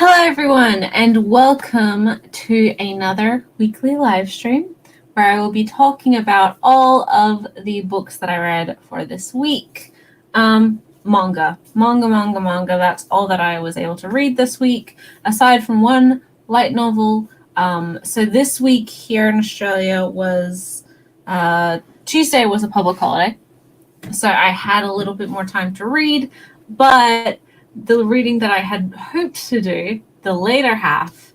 Hello everyone and welcome to another weekly live stream where I will be talking about all of the books that I read for this week. Manga, that's all that I was able to read this week, aside from one light novel. So this week here in Australia was Tuesday was a public holiday, so I had a little bit more time to read, but the reading that I had hoped to do, the later half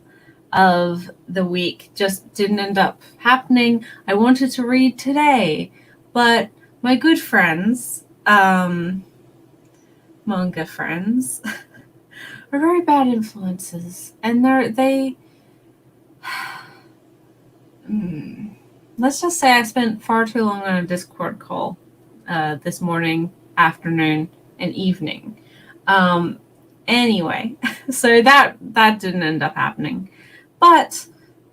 of the week, just didn't end up happening. I wanted to read today, but my good friends, manga friends, are very bad influences, and let's just say I spent far too long on a Discord call this morning, afternoon, and evening. Anyway, so that didn't end up happening. But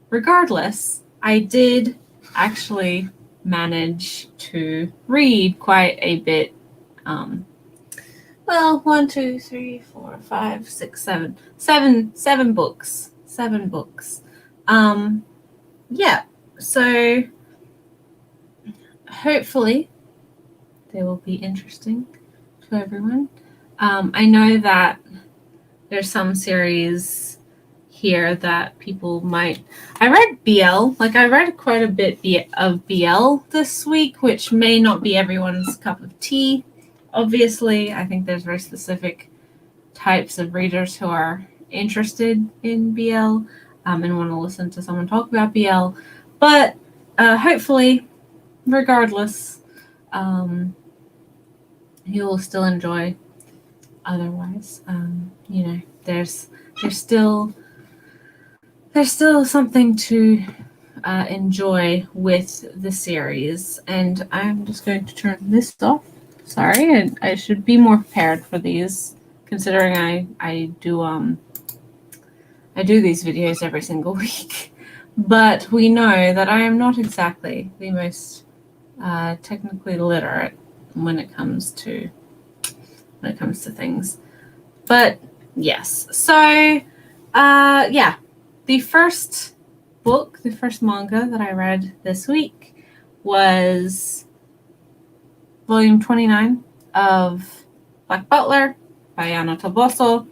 regardless, I did actually manage to read quite a bit. Well, 1, 2, 3, 4, 5, 6, 7, 7 books. 7 books. Yeah, so hopefully they will be interesting to everyone. I know that there's some series here that people might... I read BL. I read quite a bit of BL this week, which may not be everyone's cup of tea. Obviously, I think there's very specific types of readers who are interested in BL and want to listen to someone talk about BL. But hopefully, regardless, you'll still enjoy. Otherwise, there's still something to enjoy with the series. And I'm just going to turn this off. Sorry, I should be more prepared for these, considering I do these videos every single week. But we know that I am not exactly the most technically literate when it comes to things. But yes, so the first manga that I read this week was volume 29 of Black Butler by Anna Toboso.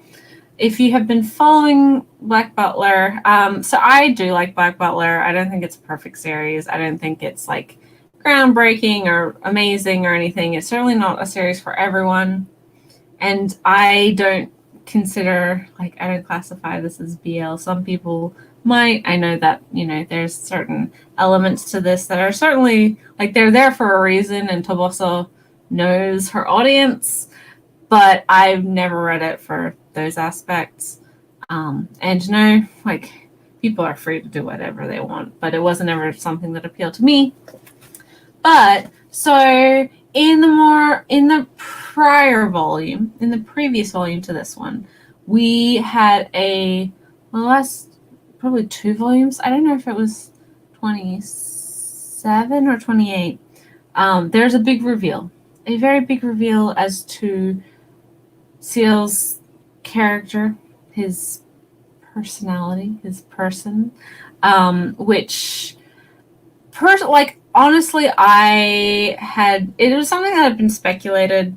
If you have been following Black Butler, so I do like Black Butler. I don't think it's a perfect series. I don't think it's groundbreaking or amazing or anything. It's certainly not a series for everyone. And I don't consider, I don't classify this as BL. Some people might. I know that, there's certain elements to this that are certainly, they're there for a reason, and Toboso knows her audience, but I've never read it for those aspects. And people are free to do whatever they want, but it wasn't ever something that appealed to me. But, so... In the previous volume to this one, we had last probably 2 volumes. I don't know if it was 27 or 28. There's a big reveal, a very big reveal as to Seal's character, his personality, his person, which honestly, it was something that had been speculated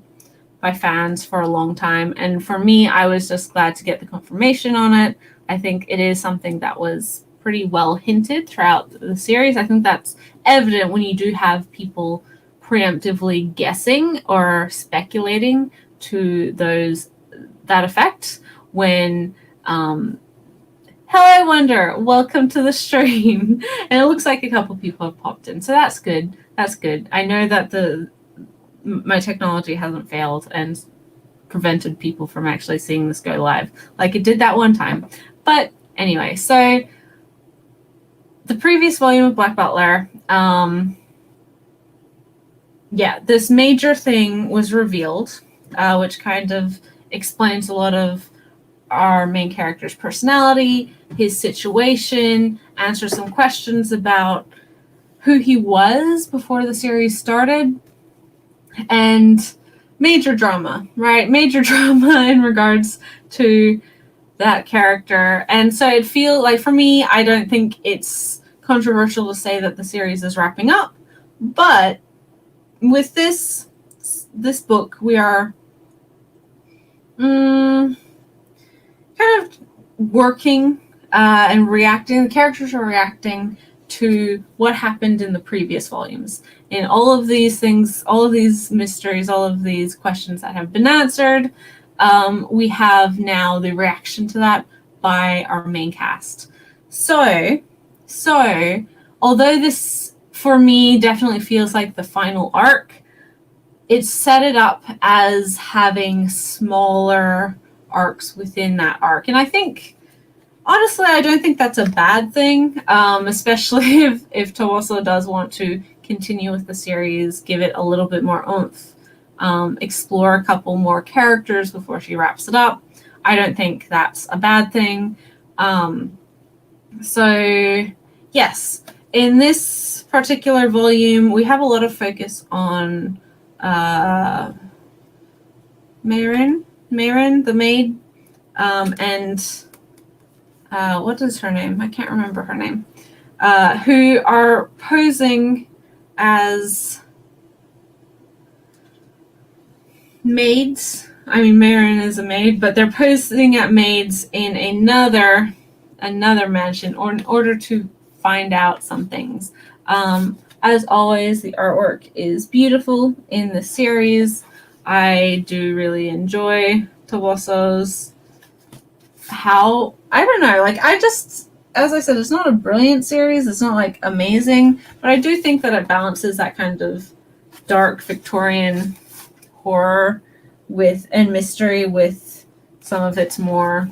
by fans for a long time. And for me, I was just glad to get the confirmation on it. I think it is something that was pretty well hinted throughout the series. I think that's evident when you do have people preemptively guessing or speculating to that effect. When, hello, Wonder. Welcome to the stream. And it looks like a couple people have popped in, so that's good. That's good. I know that my technology hasn't failed and prevented people from actually seeing this go live, like it did that one time. But anyway, so the previous volume of Black Butler, this major thing was revealed, which kind of explains a lot of our main character's personality, his situation, answer some questions about who he was before the series started, and major drama, right? Major drama in regards to that character. And so it feel like, for me, I don't think it's controversial to say that the series is wrapping up. But with this book, we are kind of working and reacting. The characters are reacting to what happened in the previous volumes. And all of these things, all of these mysteries, all of these questions that have been answered, we have now the reaction to that by our main cast. So although this, for me, definitely feels like the final arc, it's set it up as having smaller arcs within that arc. And I think, honestly, I don't think that's a bad thing, especially if Toboso does want to continue with the series, give it a little bit more oomph, explore a couple more characters before she wraps it up. I don't think that's a bad thing. So, yes, in this particular volume, we have a lot of focus on Mayrin, the maid, and what is her name? I can't remember her name. Who are posing as maids. I mean, Mayrin is a maid, but they're posing at maids in another mansion, or in order to find out some things. As always, the artwork is beautiful in the series. I do really enjoy Toboso's I don't know, like, as I said, it's not a brilliant series, it's not like amazing, but I do think that it balances that kind of dark Victorian horror and mystery with some of its more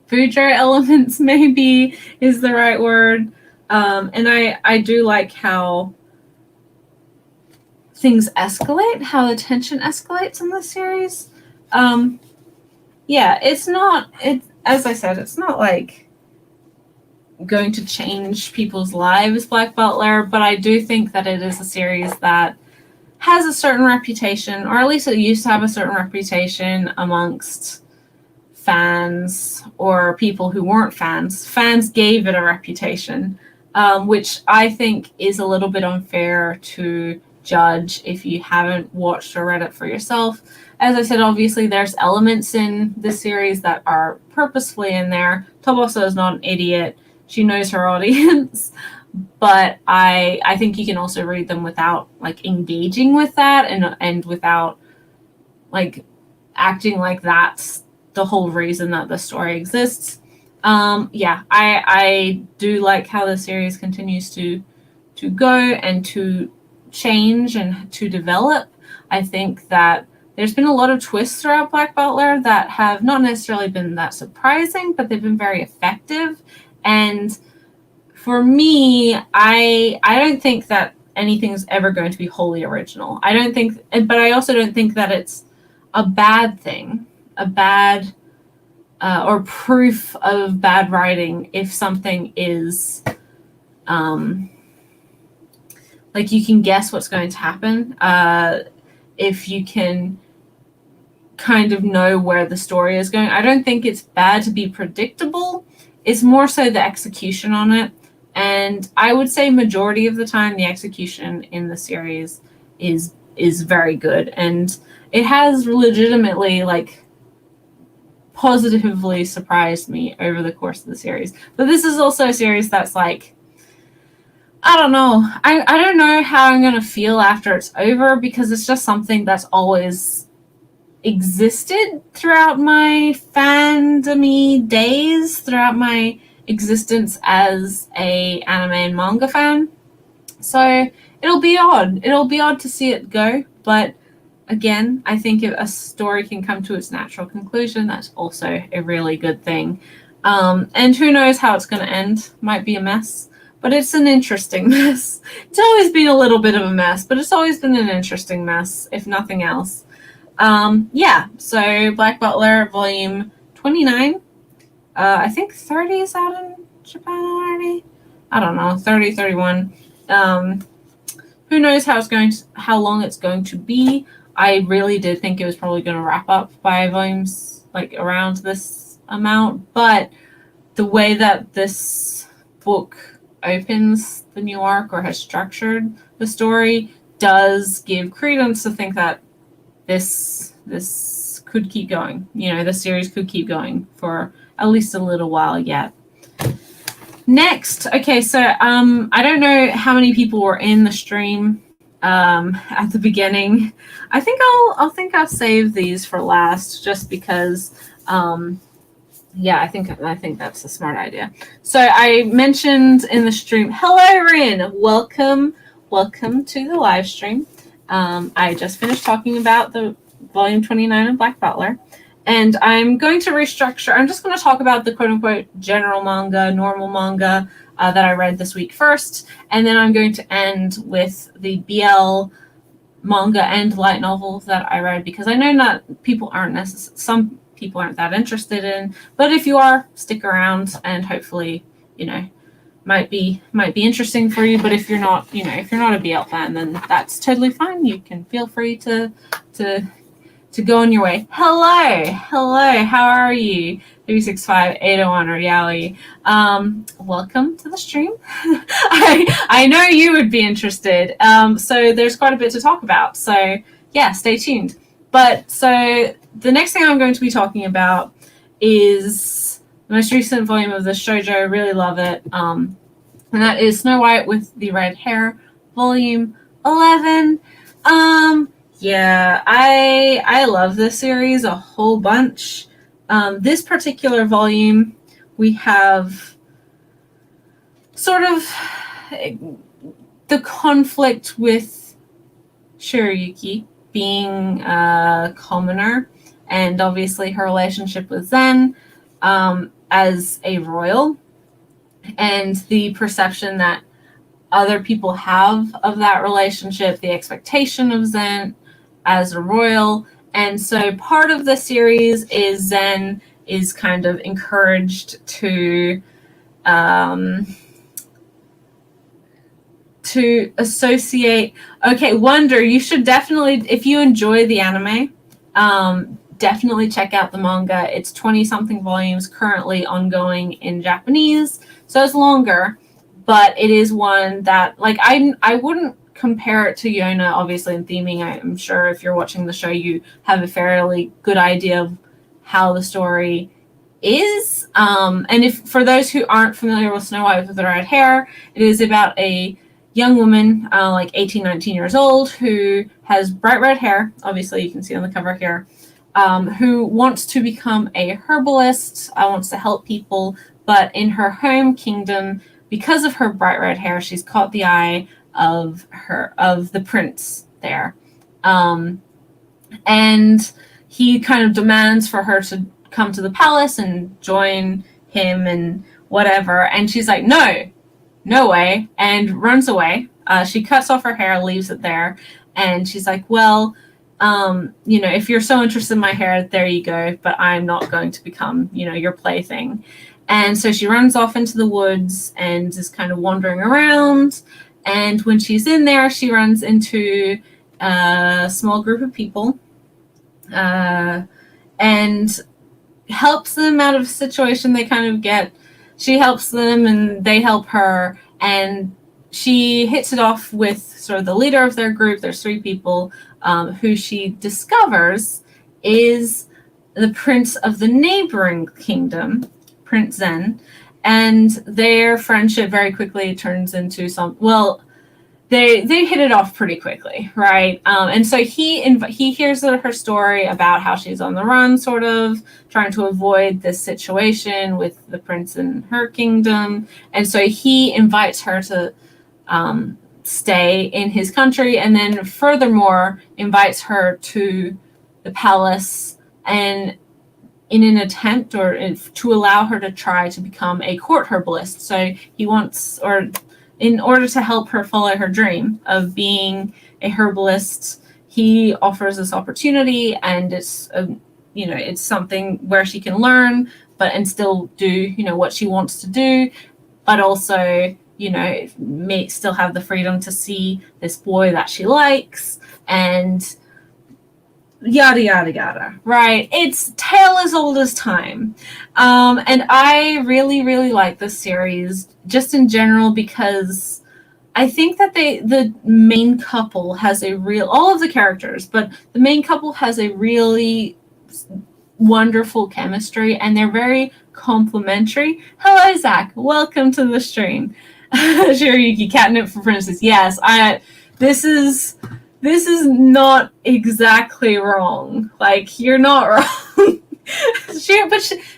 Future elements, maybe is the right word. And I do like how things escalate, how the tension escalates in this series. Yeah, as I said, it's not like going to change people's lives, Black Butler, but I do think that it is a series that has a certain reputation, or at least it used to have a certain reputation amongst fans or people who weren't fans. Fans gave it a reputation, which I think is a little bit unfair to judge if you haven't watched or read it for yourself. As I said, obviously there's elements in this series that are purposefully in there. Toboso is not an idiot. She knows her audience. But I think you can also read them without like engaging with that and without like acting like that's the whole reason that the story exists. Yeah, I do like how the series continues to go and to change and to develop. I think that there's been a lot of twists throughout Black Butler that have not necessarily been that surprising, but they've been very effective. And for me, I don't think that anything's ever going to be wholly original. I don't think, but I also don't think that it's a bad thing, or proof of bad writing if something is, like, you can guess what's going to happen. If you can kind of know where the story is going. I don't think it's bad to be predictable. It's more so the execution on it. And I would say majority of the time, the execution in the series is very good. And it has legitimately, like, positively surprised me over the course of the series. But this is also a series that's like, I don't know. I don't know how I'm going to feel after it's over, because it's just something that's always existed throughout my fandom-y days, throughout my existence as a anime and manga fan. So it'll be odd. It'll be odd to see it go, but again, I think if a story can come to its natural conclusion, that's also a really good thing. And who knows how it's going to end. Might be a mess, but it's an interesting mess. It's always been a little bit of a mess, but it's always been an interesting mess, if nothing else. Yeah, so Black Butler, volume 29. I think 30 is out in Japan already. I don't know, 30, 31. Who knows how long it's going to be. I really did think it was probably going to wrap up by volumes like around this amount, but the way that this book opens the new arc or has structured the story does give credence to think that this could keep going. The series could keep going for at least a little while yet. Next, okay, so I don't know how many people were in the stream at the beginning. I think I'll save these for last, just because yeah, I think that's a smart idea. So I mentioned in the stream, hello Rin, welcome to the live stream. I just finished talking about the volume 29 of Black Butler, and I'm going to restructure. I'm just going to talk about the quote-unquote general manga, normal manga that I read this week first, and then I'm going to end with the BL manga and light novels that I read, because I know some people aren't that interested in, but if you are, stick around, and hopefully, might be interesting for you. But if you're not, if you're not a BL fan, then that's totally fine. You can feel free to go on your way. Hello, how are you? 365-801 or Yowie. Welcome to the stream. I know you would be interested. So there's quite a bit to talk about. So yeah, stay tuned. But so the next thing I'm going to be talking about is the most recent volume of the shoujo. I really love it. And that is Snow White with the Red Hair, volume 11. Yeah, I love this series a whole bunch. This particular volume, we have sort of the conflict with Shiroyuki being a commoner, and obviously her relationship with Zen as a royal, and the perception that other people have of that relationship, the expectation of Zen as a royal. And so part of the series is Zen is kind of encouraged to associate. Okay, Wonder, you should definitely, if you enjoy the anime, definitely check out the manga. It's 20-something volumes currently ongoing in Japanese, so it's longer, but it is one that, like, I wouldn't compare it to Yona, obviously, in theming. I'm sure if you're watching the show, you have a fairly good idea of how the story is. And if for those who aren't familiar with Snow White with the Red Hair, it is about a young woman, like 18, 19 years old, who has bright red hair. Obviously, you can see on the cover here. Who wants to become a herbalist, wants to help people, but in her home kingdom, because of her bright red hair, she's caught the eye of the prince there. And he kind of demands for her to come to the palace and join him and whatever. And she's like, no way, and runs away. She cuts off her hair, leaves it there. And she's like, well, if you're so interested in my hair, there you go, but I'm not going to become, your plaything. And so she runs off into the woods and is kind of wandering around. And when she's in there, she runs into a small group of people and helps them out of a situation they kind of get. She helps them and they help her. And she hits it off with sort of the leader of their group. There's 3 people who she discovers is the prince of the neighboring kingdom, Prince Zen, and their friendship very quickly turns into they hit it off pretty quickly, right? And so he hears her story about how she's on the run, sort of trying to avoid this situation with the prince in her kingdom, and so he invites her to stay in his country, and then furthermore invites her to the palace, and in an attempt to allow her to try to become a court herbalist. So he wants, or in order to help her follow her dream of being a herbalist, he offers this opportunity, and it's it's something where she can learn and still do what she wants to do, but also may still have the freedom to see this boy that she likes. And yada yada yada, right? It's tale as old as time. And I really, really like this series just in general because I think that the main couple has a real, all of the characters, but the main couple has a really wonderful chemistry, and they're very complimentary. Hello, Zach. Welcome to the stream. Shiryuki, catnip for princess. Yes, this is not exactly wrong. Like, you're not wrong. The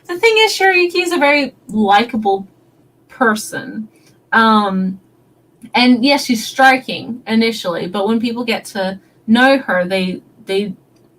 thing is, Shiryuki is a very likable person. And yes, she's striking initially, but when people get to know her, they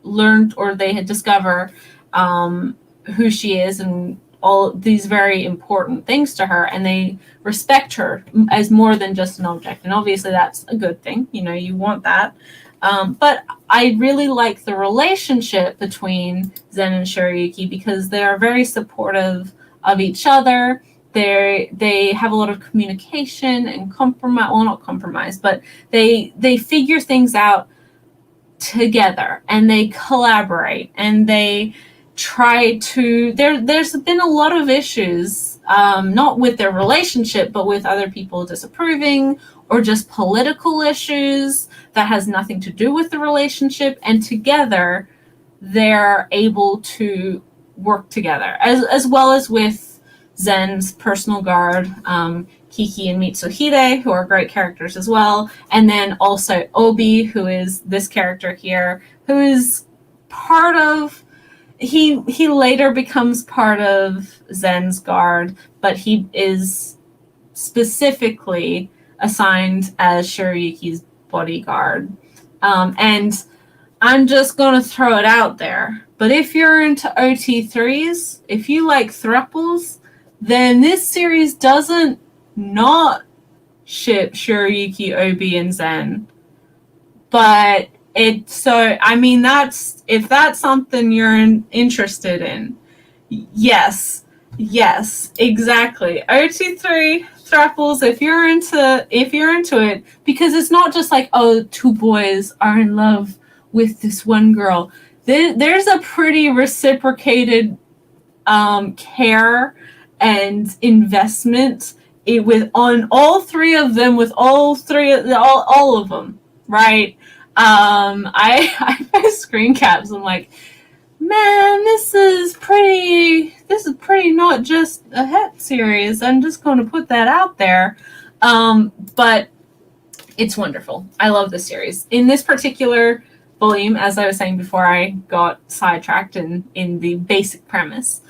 learn, or they discover who she is and all these very important things to her, and they respect her as more than just an object. And obviously that's a good thing, you want that. But I really like the relationship between Zen and Shiryuki because they are very supportive of each other. They have a lot of communication and compromise. Well, not compromise, but they figure things out together, and they collaborate, and they try to. There's been a lot of issues, not with their relationship, but with other people disapproving, or just political issues that has nothing to do with the relationship. And together, they're able to work together, as well as with Zen's personal guard, Kiki and Mitsuhide, who are great characters as well. And then also Obi, who is this character here, who is part of, he later becomes part of Zen's guard, but he is specifically assigned as Shiryuki's bodyguard. And I'm just going to throw it out there, but if you're into OT3s, if you like thruples, then this series doesn't not ship Shiryuki, Obi, and Zen. But if that's something you're interested in, yes, exactly. OT3 thruples, if you're into it, because it's not just like, oh, two boys are in love with this one girl. There's a pretty reciprocated care and investment on all three of them, with all of them, right? I post screen caps. I'm like, man, this is pretty not just a het series. I'm just going to put that out there. But it's wonderful. I love this series. In this particular volume, as I was saying before I got sidetracked in the basic premise,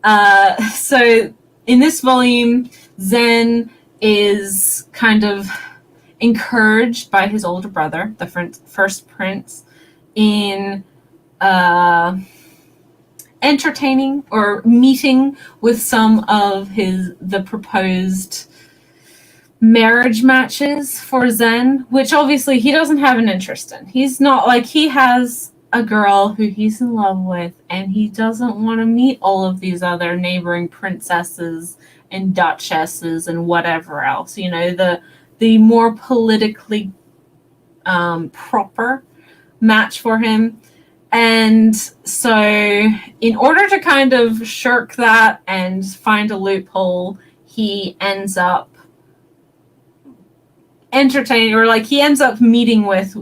so in this volume, Zen is kind of encouraged by his older brother, the first prince, in entertaining or meeting with some of the proposed marriage matches for Zen, which obviously he doesn't have an interest in. He's not, like, he has a girl who he's in love with, and he doesn't want to meet all of these other neighboring princesses and duchesses and whatever else, the more politically proper match for him. And so in order to kind of shirk that and find a loophole, he ends up entertaining, or like he ends up meeting with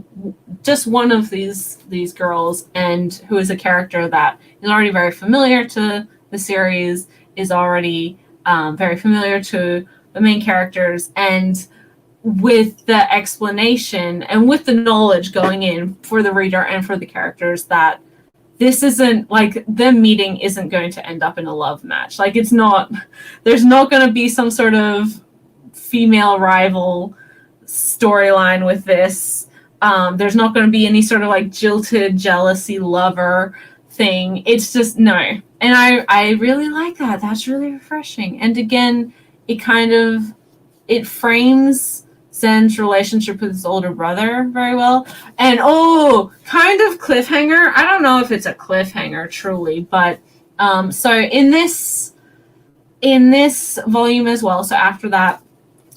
just one of these girls, and who is a character that is already very familiar to the series, is already very familiar to the main characters, and with the explanation and with the knowledge going in for the reader and for the characters that this isn't, like, the meeting isn't going to end up in a love match. Like, it's not, there's not going to be some sort of female rival storyline with this. There's not going to be any sort of like jilted jealousy lover thing. It's just no. And I really like that. That's really refreshing. And again, it frames Zen's relationship with his older brother very well. And kind of cliffhanger. I don't know if it's a cliffhanger truly, but so in this volume as well, so after that,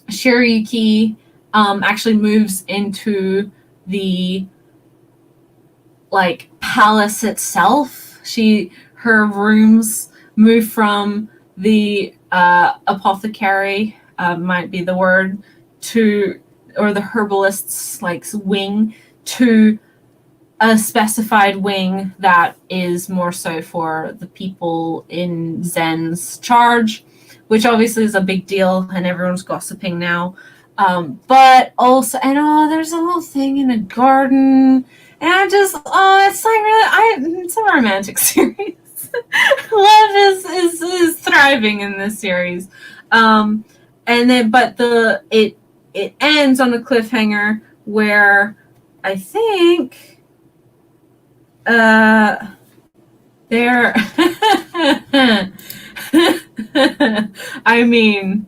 Shiryuki actually moves into the like palace itself. Her rooms move from the apothecary, might be the word, to, or the herbalist's like wing, to a specified wing that is more so for the people in Zen's charge, which obviously is a big deal and everyone's gossiping now. But also, and there's a whole thing in a garden, and it's like really, it's a romantic series. Love is thriving in this series, and then it ends on a cliffhanger where I think they're I mean,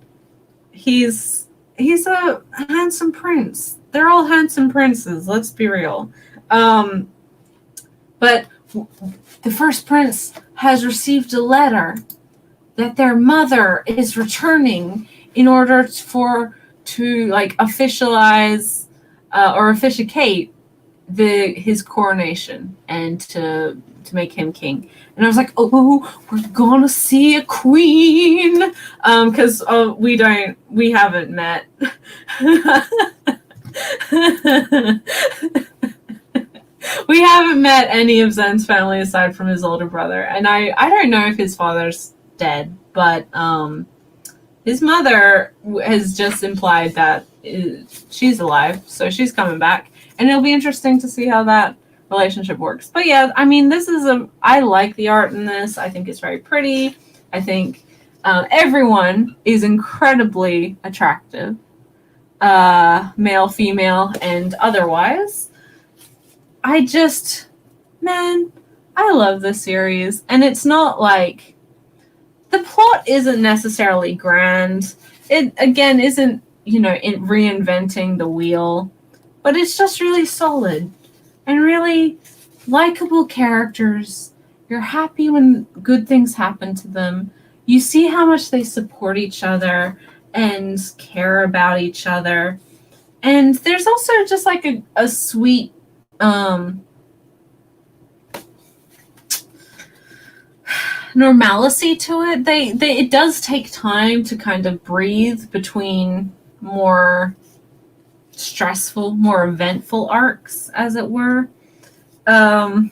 he's a handsome prince. They're all handsome princes, let's be real. But the first prince has received a letter that their mother is returning in order to like officialize or officiate his coronation and to make him king. And I was like, oh, we're gonna see a queen, because we haven't met. We haven't met any of Zen's family aside from his older brother, and I don't know if his father's dead, but his mother has just implied that she's alive, so she's coming back, and it'll be interesting to see how that relationship works. But yeah, I mean, I like the art in this. I think it's very pretty. I think everyone is incredibly attractive, male, female, and otherwise. I love this series, and it's not like, the plot isn't necessarily grand. It, again, isn't, reinventing the wheel, but it's just really solid and really likable characters. You're happy when good things happen to them. You see how much they support each other and care about each other. And there's also just like a sweet normalcy to it. It does take time to kind of breathe between more stressful, more eventful arcs, as it were. But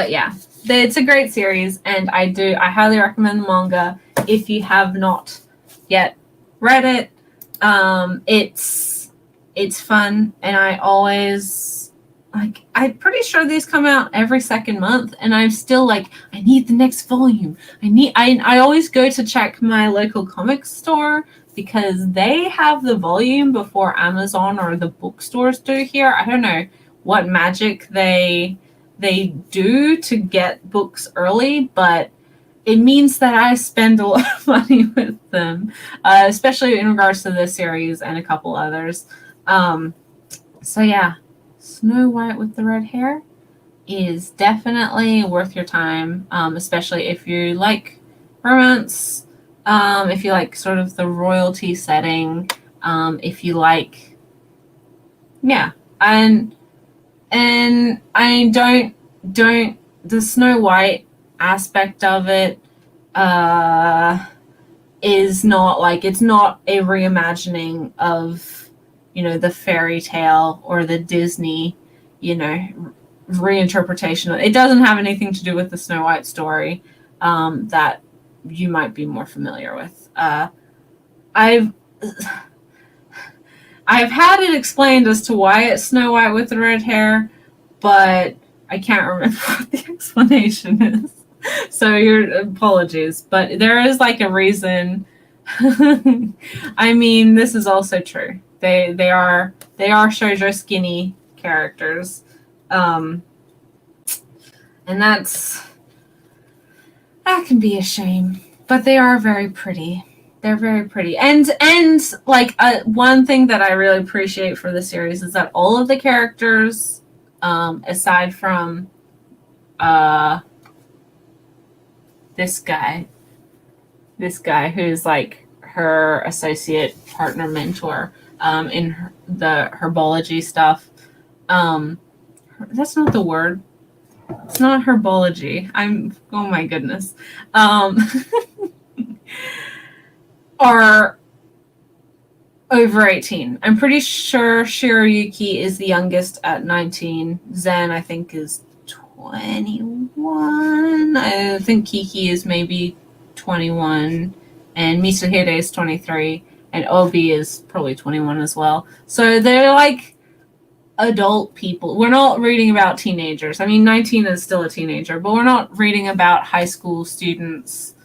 yeah, it's a great series, and I highly recommend the manga if you have not yet read it. It's fun, and I always I'm pretty sure these come out every second month, and I'm still like, I need the next volume. I always go to check my local comic store because they have the volume before Amazon or the bookstores do here. I don't know what magic they do to get books early, but it means that I spend a lot of money with them, especially in regards to this series and a couple others. So yeah, Snow White with the Red Hair is definitely worth your time, especially if you like romance, if you like sort of the royalty setting, if you like, yeah, and I don't the Snow White aspect of it is not like, it's not a reimagining of the fairy tale or the Disney reinterpretation. It doesn't have anything to do with the Snow White story that you might be more familiar with. I've had it explained as to why it's Snow White with the red hair, but I can't remember what the explanation is. So your apologies, but there is like a reason. I mean, this is also true. They are shoujo skinny characters, and that can be a shame. But they are very pretty. They're very pretty, and like one thing that I really appreciate for the series is that all of the characters, aside from this guy who's like her associate partner mentor in the herbology stuff, that's not the word. It's not herbology. Oh my goodness. Are over 18. I'm pretty sure Shiroyuki is the youngest at 19. Zen, I think, is 21. I think Kiki is maybe 21. And Mitsuhide is 23. And Obi is probably 21 as well. So they're like adult people. We're not reading about teenagers. I mean, 19 is still a teenager, but we're not reading about high school students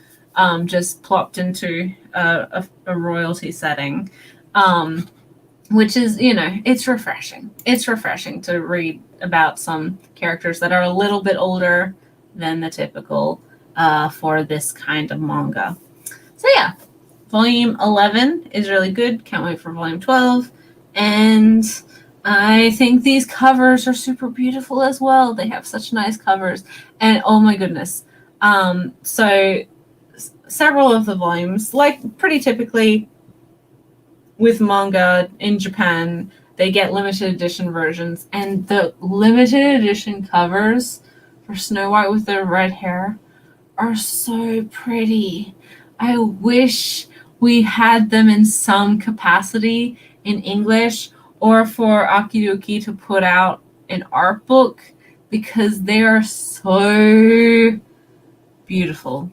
just plopped into a royalty setting. Which is, it's refreshing. It's refreshing to read about some characters that are a little bit older than the typical for this kind of manga. So yeah, volume 11 is really good. Can't wait for volume 12. And I think these covers are super beautiful as well. They have such nice covers. And oh my goodness. So several of the volumes, like pretty typically with manga in Japan, they get limited edition versions, and the limited edition covers for Snow White with the red hair are so pretty. I wish we had them in some capacity in English, or for Akidoki to put out an art book, because they are so beautiful.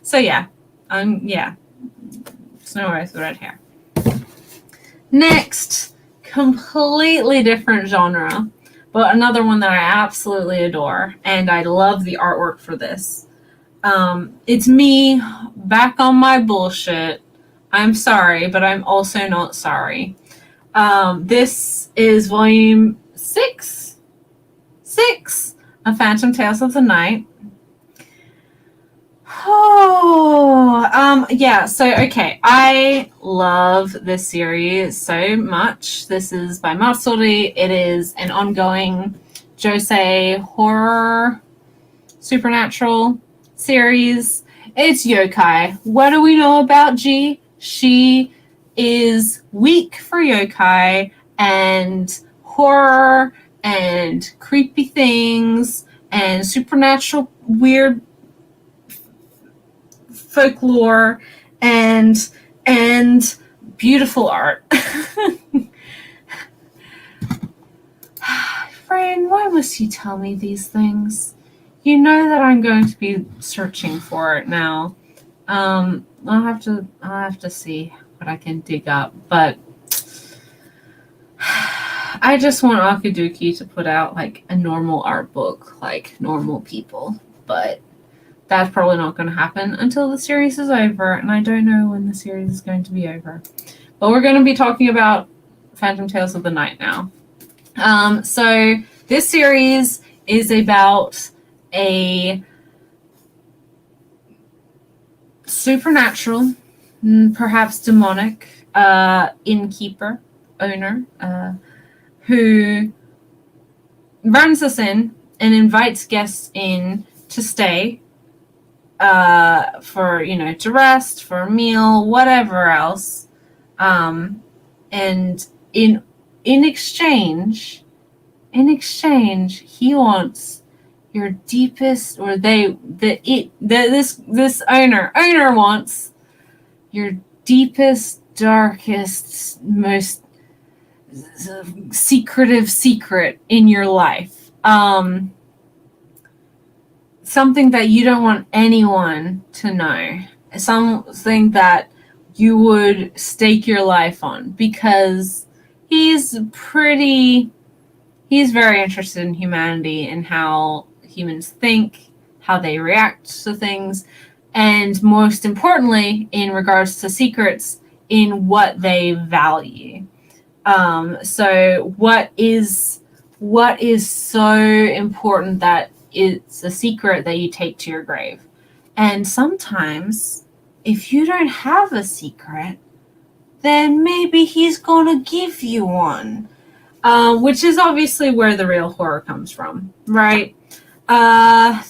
So yeah, Snow White with red hair. Next, completely different genre, but another one that I absolutely adore, and I love the artwork for this. It's me back on my bullshit. I'm sorry, but I'm also not sorry. This is volume 6 of Phantom Tales of the Night. So okay, I love this series so much. This is by Matsuri. It is an ongoing josei horror supernatural series. It's yokai. What do we know about G? She is weak for yokai and horror and creepy things and supernatural weird folklore and beautiful art. Friend, why must you tell me these things? You know that I'm going to be searching for it now. I'll have to see what I can dig up, but I just want Akiduki to put out like a normal art book, like normal people, but that's probably not going to happen until the series is over, and I don't know when the series is going to be over. But we're going to be talking about Phantom Tales of the Night now. So this series is about a supernatural, perhaps demonic, innkeeper, owner, who runs us in and invites guests in to stay for, to rest, for a meal, whatever else. And in exchange, he wants your deepest, or this owner wants your deepest, darkest, most secretive secret in your life. Something that you don't want anyone to know. Something that you would stake your life on, because he's very interested in humanity and how humans think, how they react to things, and most importantly, in regards to secrets, in what they value. So what is so important that it's a secret that you take to your grave? And sometimes, if you don't have a secret, then maybe he's gonna give you one. Which is obviously where the real horror comes from, right?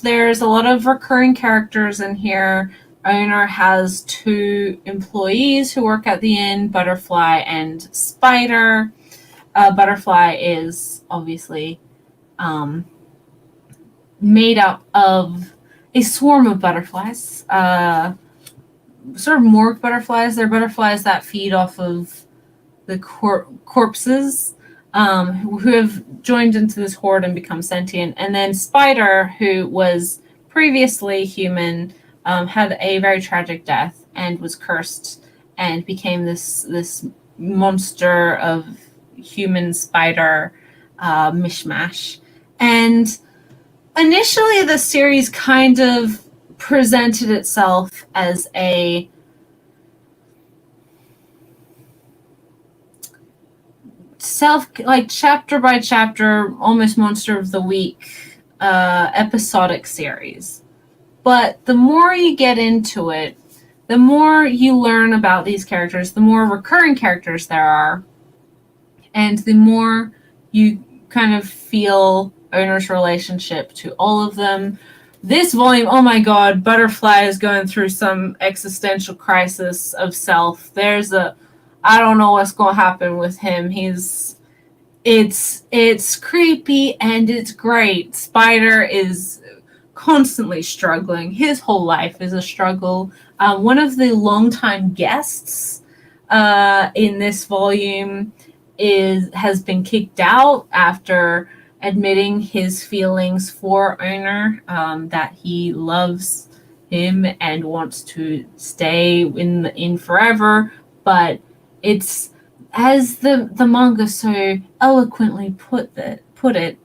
There's a lot of recurring characters in here. Owner has 2 employees who work at the inn, Butterfly and Spider. Butterfly is obviously made up of a swarm of butterflies, sort of morgue butterflies. They're butterflies that feed off of the corpses, who have joined into this horde and become sentient. And then Spider, who was previously human, had a very tragic death and was cursed and became this monster of human spider mishmash. And initially, the series kind of presented itself as a chapter by chapter, almost monster of the week, episodic series. But the more you get into it, the more you learn about these characters, the more recurring characters there are, and the more you kind of feel Owner's relationship to all of them. This volume, oh my god, Butterfly is going through some existential crisis of self. I don't know what's going to happen with him. It's creepy and it's great. Spider is constantly struggling. His whole life is a struggle. One of the longtime guests in this volume has been kicked out after admitting his feelings for Owner, that he loves him and wants to stay in forever. But it's, as the manga so eloquently put it,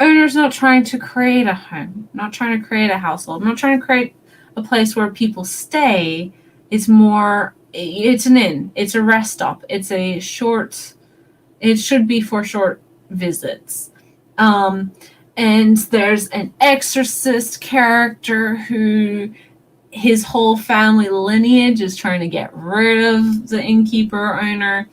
Owner's not trying to create a home, not trying to create a household, not trying to create a place where people stay. It's an inn, it's a rest stop, it should be for short visits. And there's an exorcist character who his whole family lineage is trying to get rid of the innkeeper Owner.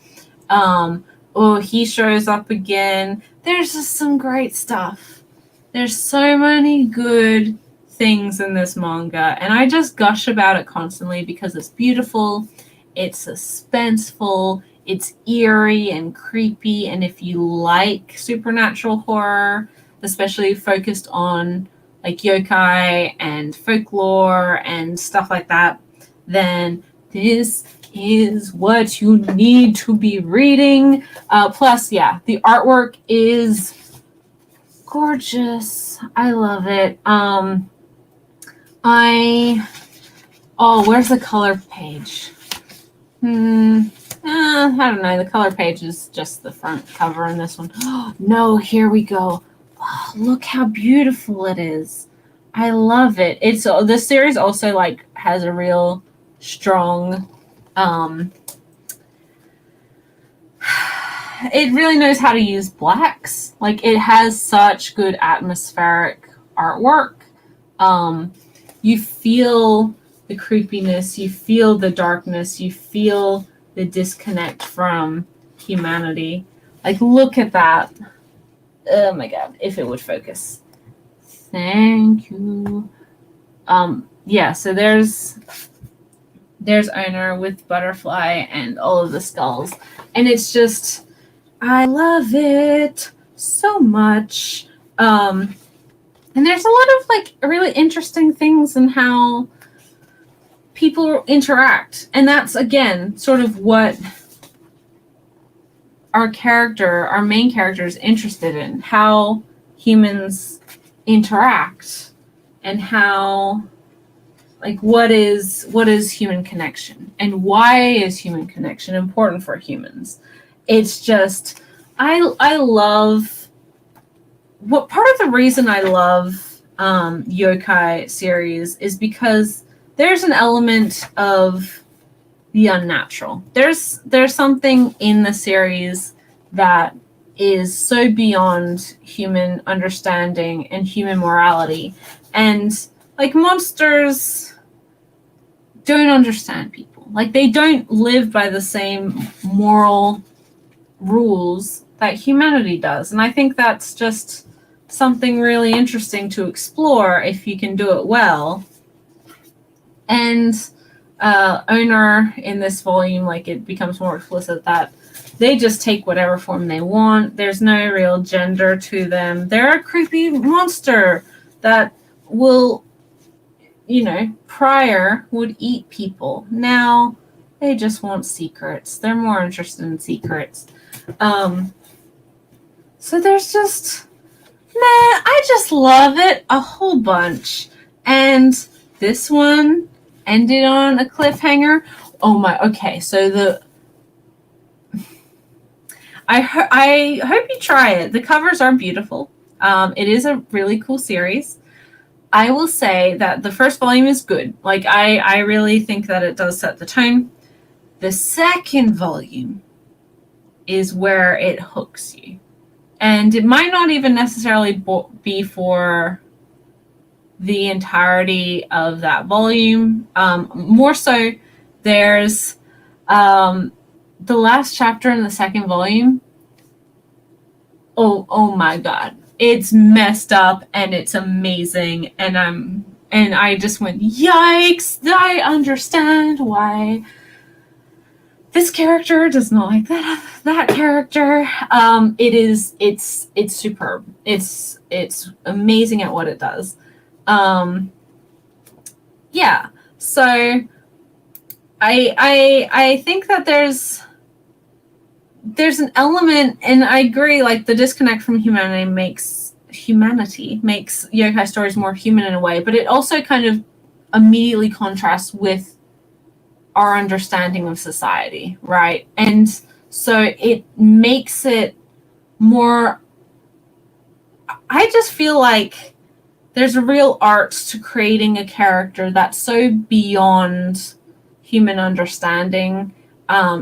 He shows up again. There's just some great stuff. There's so many good things in this manga, and I just gush about it constantly because it's beautiful, it's suspenseful, it's eerie and creepy, and if you like supernatural horror, especially focused on like yokai and folklore and stuff like that, then this is what you need to be reading. Plus, the artwork is gorgeous. I love it. Where's the color page? I don't know. The color page is just the front cover in this one. No, here we go. Oh, look how beautiful it is. I love it. This series also has a real strong, it really knows how to use blacks. It has such good atmospheric artwork. You feel the creepiness, you feel the darkness, you feel the disconnect from humanity. Look at that. Oh my god, if it would focus. Thank you. So there's Owner with Butterfly and all of the skulls. And it's just, I love it so much. And there's a lot of really interesting things in how people interact. And that's, again, sort of what our main character is interested in. How humans interact and how, what is human connection and why is human connection important for humans. It's just, I love, what part of the reason I love yokai series is because there's an element of the unnatural. There's something in the series that is so beyond human understanding and human morality. And monsters don't understand people. They don't live by the same moral rules that humanity does. And I think that's just something really interesting to explore if you can do it well. And Owner in this volume, it becomes more explicit that they just take whatever form they want. There's no real gender to them. They're a creepy monster that will, prior would eat people. Now they just want secrets. They're more interested in secrets. So there's just, I just love it a whole bunch. And this one ended on a cliffhanger. Oh my, okay, so I hope you try it. The covers are beautiful. It is a really cool series. I will say that the first volume is good. Like, I really think that it does set the tone. The second volume is where it hooks you. And it might not even necessarily be for the entirety of that volume. More so, there's the last chapter in the second volume. Oh my God. It's messed up and it's amazing. And I just went, yikes, I understand why this character does not like that character. It's superb. It's amazing at what it does. Yeah. So I think that there's an element, and I agree, like the disconnect from humanity makes yokai stories more human in a way, but it also kind of immediately contrasts with our understanding of society, right? And so it makes it more, I just feel like there's a real art to creating a character that's so beyond human understanding,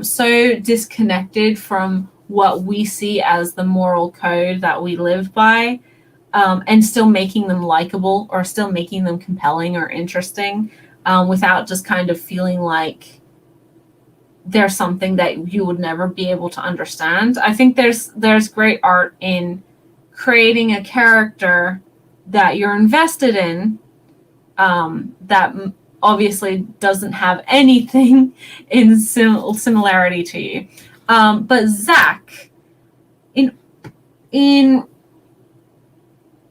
so disconnected from what we see as the moral code that we live by, and still making them likable or still making them compelling or interesting, without just kind of feeling like there's something that you would never be able to understand. I think there's great art in creating a character that you're invested in, that obviously doesn't have anything in similarity to you. But Zach, in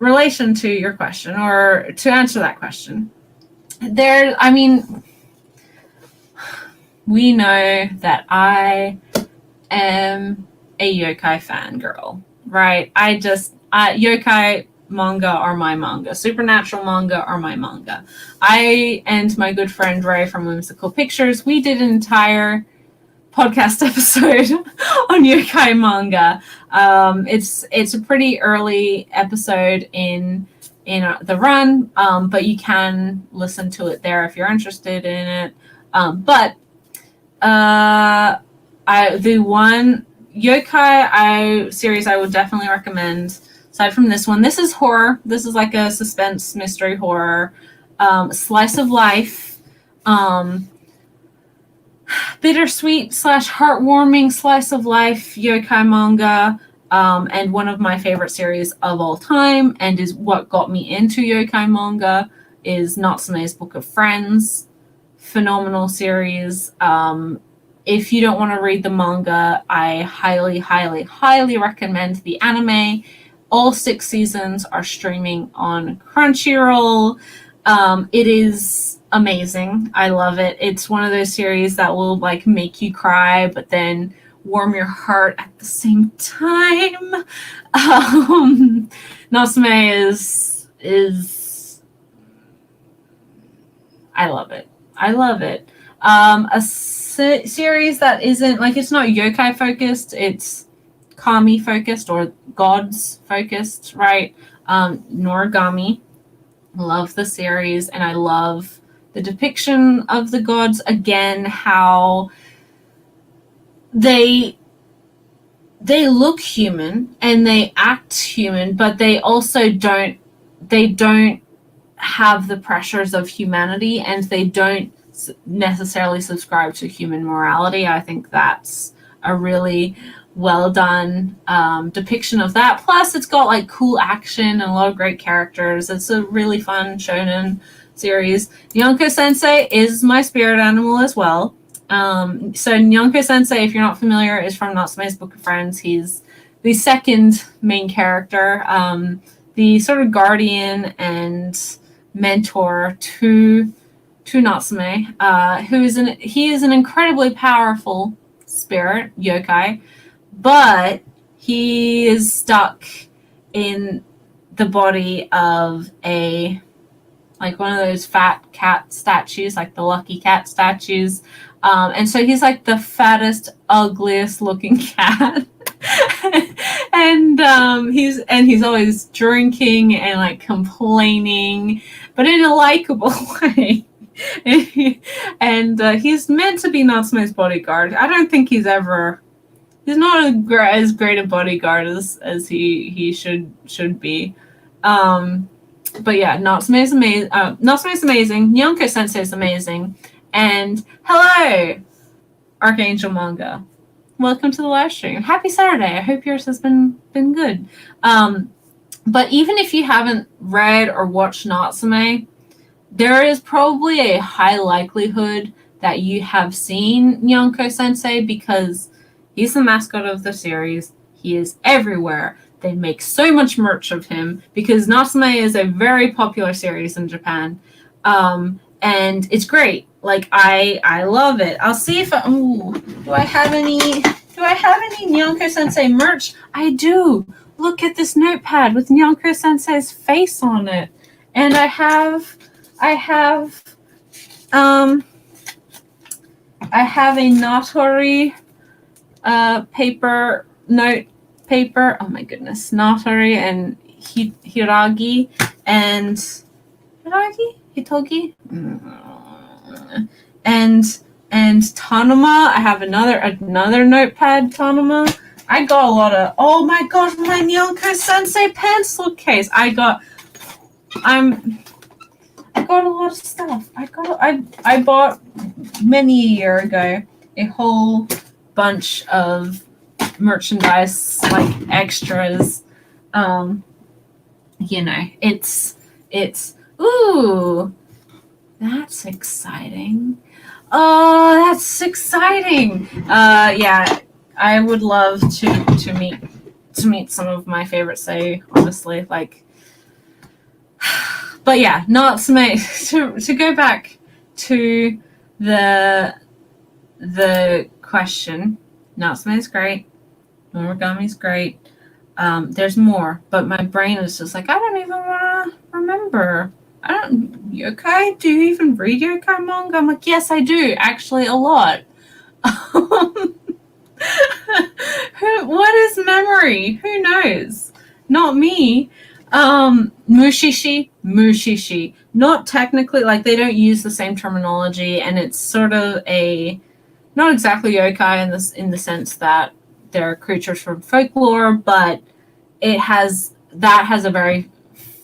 relation to your question, or to answer that question, we know that I am a yokai fangirl, right? Yokai manga are my manga. Supernatural manga are my manga. I and my good friend Ray from Whimsical Pictures, we did an entire podcast episode on yokai manga. It's a pretty early episode in the run, but you can listen to it there if you're interested in it. The one yokai series I would definitely recommend, aside from this one, this is horror. This is like a suspense mystery horror, slice of life, bittersweet / heartwarming slice of life yokai manga, and one of my favorite series of all time, and is what got me into yokai manga, is Natsume's Book of Friends. Phenomenal series. If you don't want to read the manga, I highly, highly, highly recommend the anime. All 6 seasons are streaming on Crunchyroll. It is amazing. I love it. It's one of those series that will like make you cry, but then warm your heart at the same time. Natsume is I love it. I love it. A series that isn't like, it's not yokai focused, it's kami focused or gods focused, right? Noragami. Love the series, and I love the depiction of the gods. Again, how they look human and they act human, but they also don't have the pressures of humanity, and they don't necessarily subscribe to human morality. I think that's a really well done depiction of that. Plus, it's got like cool action and a lot of great characters. It's a really fun shonen series. Yonko Sensei is my spirit animal as well. So Nyonko Sensei, if you're not familiar, is from Natsume's Book of Friends. He's the second main character, the sort of guardian and mentor to Natsume, he is an incredibly powerful spirit yokai, but he is stuck in the body of like one of those fat cat statues, like the lucky cat statues. And so he's like the fattest, ugliest looking cat. and he's always drinking and like complaining, but in a likable way. And he's meant to be Natsume's bodyguard. I don't think he's not as great a bodyguard as he should be. But yeah, Natsume's amazing. Natsume's amazing. Nyonko Sensei is amazing. And hello, Archangel Manga. Welcome to the live stream. Happy Saturday. I hope yours has been good. But even if you haven't read or watched Natsume, there is probably a high likelihood that you have seen Nyonko Sensei because he's the mascot of the series. He is everywhere. They make so much merch of him because Natsume is a very popular series in Japan. And it's great. Like I love it. I'll see if do I have any Nyonko Sensei merch? I do. Look at this notepad with Nyonko Sensei's face on it. And I have a Natori note paper. Oh my goodness. Natori and Hiragi and Hitogi? And Tanuma. I have another notepad Tanuma. I got a lot of, oh my gosh, my Nyonko Sensei pencil case. I got a lot of stuff. I bought many a year ago a whole bunch of merchandise, like extras. It's ooh, that's exciting. Oh, that's exciting. Yeah, I would love to meet some of my favorites, say honestly, like. But yeah, Natsume, to go back to the question, Natsume is great, Noragami is great. There's more, but my brain is just like, I don't even want to remember. Yokai? Do you even read yokai manga? I'm like, yes, I do, actually, a lot. What is memory? Who knows? Not me. Mushishi. Not technically, like they don't use the same terminology, and it's sort of not exactly yokai in the sense that they're creatures from folklore, but it has a very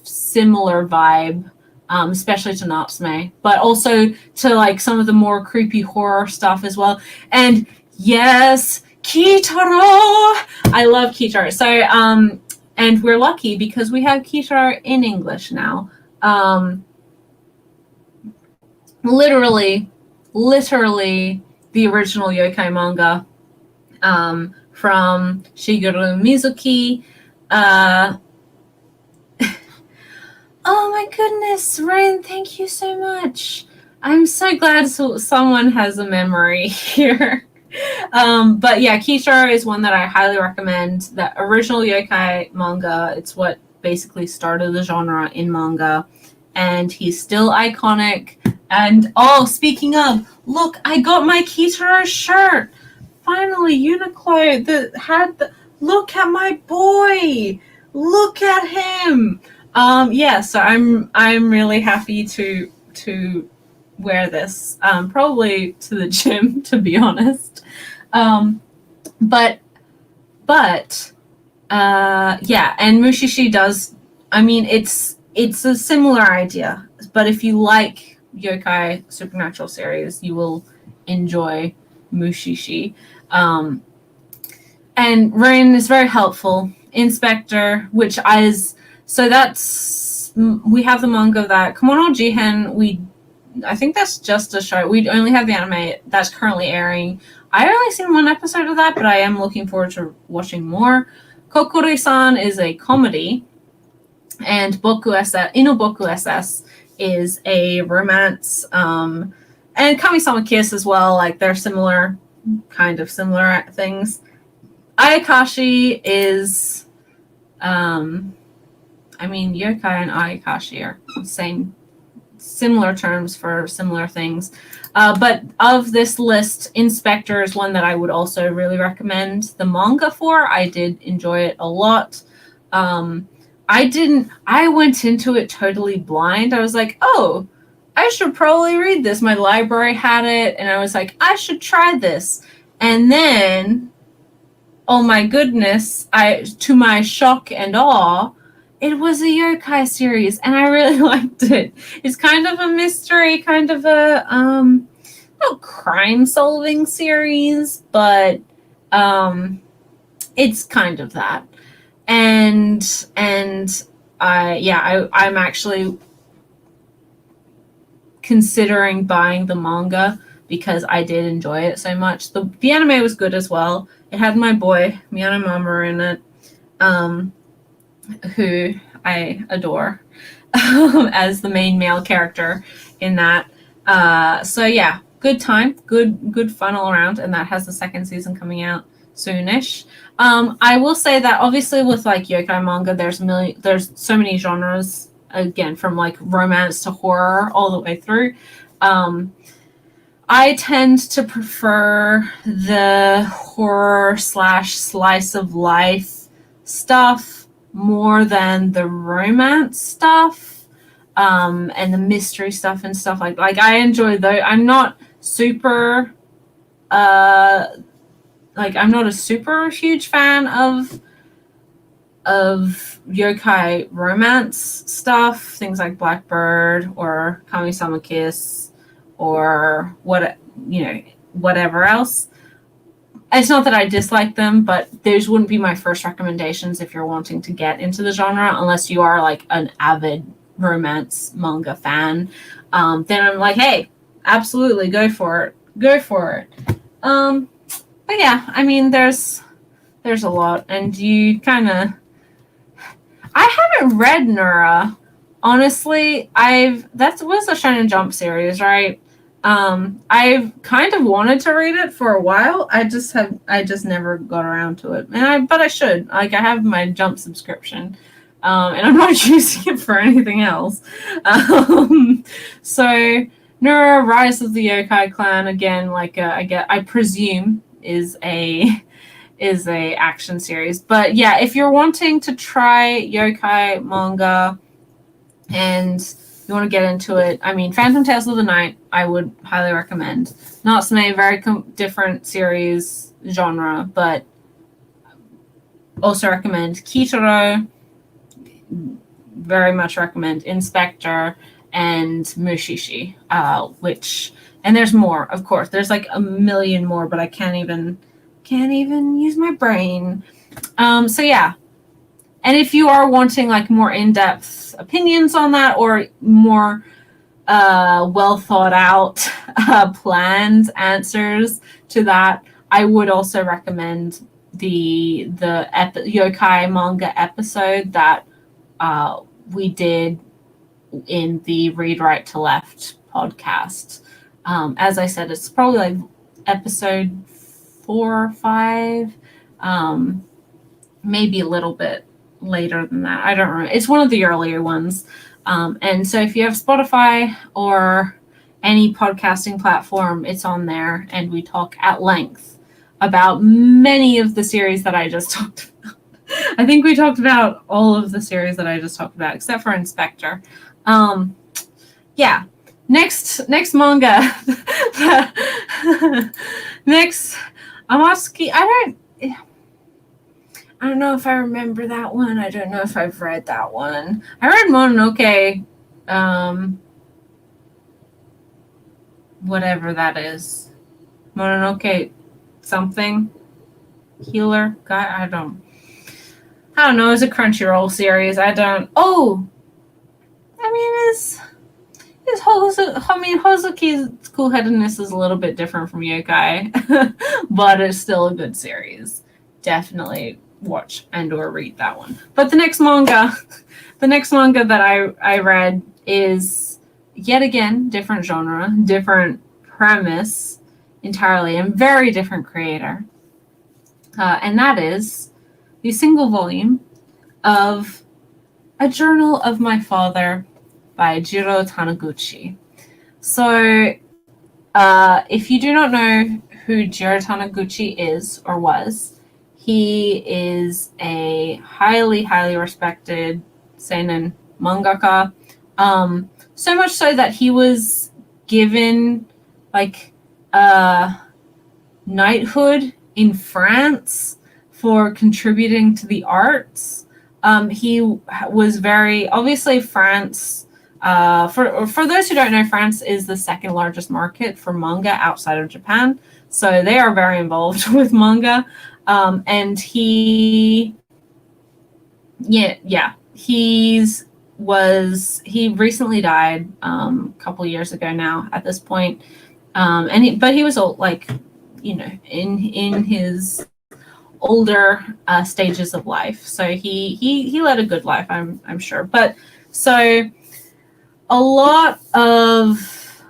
similar vibe, especially to Natsume, but also to like some of the more creepy horror stuff as well. And yes, Kitaro! I love Kitaro. So, and we're lucky because we have Kitaro in English now. Literally the original yokai manga from Shigeru Mizuki. Oh my goodness, Ren, thank you so much. I'm so glad someone has a memory here. But yeah, Kitaro is one that I highly recommend. The original yokai manga, it's what basically started the genre in manga, and he's still iconic. And speaking of, look, I got my Kitaro shirt. Finally, Uniqlo look at my boy. Look at him. Yeah, so I'm really happy to wear this, probably to the gym, to be honest. But yeah, and Mushishi does, I mean, it's a similar idea, but if you like yokai supernatural series, you will enjoy Mushishi. And Rain is very helpful. Inspector, which is, so that's, we have the manga that Kemono Jihen, we I think that's just a show. We only have the anime that's currently airing. I only seen one episode of that, but I am looking forward to watching more. Kokori-san is a comedy, and Inoboku SS is a romance, and Kami-sama Kiss as well. Like, they're similar things. Ayakashi is, yokai and ayakashi are similar terms for similar things. But of this list, Inspector is one that I would also really recommend the manga for. I did enjoy it a lot. I went into it totally blind. I was like, oh, I should probably read this. My library had it, and I was like, I should try this. And then, oh my goodness, to my shock and awe, it was a yokai series, and I really liked it. It's kind of a mystery, kind of a not crime-solving series, but it's kind of that. And I'm actually considering buying the manga because I did enjoy it so much. The anime was good as well. It had my boy Miyano in it, who I adore as the main male character in that. So yeah, good time, good fun all around, and that has the second season coming out soonish. I will say that obviously with like yokai manga, there's so many genres, again, from like romance to horror all the way through. I tend to prefer the horror / slice of life stuff more than the romance stuff, and the mystery stuff and stuff like I enjoy those. I'm not super I'm not a super huge fan of yokai romance stuff, things like Blackbird or Kami-sama Kiss or whatever else. It's not that I dislike them, but those wouldn't be my first recommendations if you're wanting to get into the genre, unless you are like an avid romance manga fan. Then I'm like, hey, absolutely, go for it. But yeah, I mean, there's a lot, and you kind of. I haven't read Nura, honestly. That was a Shonen Jump series, right? I've kind of wanted to read it for a while. I just never got around to it, but I should. Like, I have my Jump subscription, and I'm not using it for anything else. So Nura, Rise of the Yokai Clan, again, I presume is a action series. But yeah, if you're wanting to try yokai manga and you want to get into it, I mean, Phantom Tales of the Night, I would highly recommend. Natsume, very different series genre, but also recommend. Kitaro, very much recommend. Inspector, and Mushishi, and there's more, of course. There's like a million more, but I can't even use my brain. So yeah. And if you are wanting like more in-depth opinions on that, or more well thought out planned answers to that, I would also recommend the yokai manga episode that we did in the Read Right to Left podcast. As I said, it's probably like episode 4 or 5, maybe a little bit later than that. I don't remember. It's one of the earlier ones. And so if you have Spotify or any podcasting platform, it's on there, and we talk at length about many of the series that I just talked about. I think we talked about all of the series that I just talked about, except for Inspector. Yeah. Next manga. Next, Amasuki. I don't know if I remember that one. I don't know if I've read that one. I read Mononoke, whatever that is. Mononoke something. Healer guy. I don't know. It's a Crunchyroll series. I mean, Hozuki's cool-headedness is a little bit different from Yokai, but it's still a good series. Definitely watch and or read that one. But the next manga that I read is yet again different genre, different premise entirely, and very different creator. And that is the single volume of A Journal of My Father by Jiro Taniguchi. So, if you do not know who Jiro Taniguchi is or was, he is a highly, highly respected seinen mangaka. So much so that he was given like knighthood in France for contributing to the arts. He was very obviously France. For those who don't know, France is the second largest market for manga outside of Japan, so they are very involved with manga. And he recently died a couple years ago now at this point. But he was old, like, in his older stages of life. So he led a good life, I'm sure. But so a lot of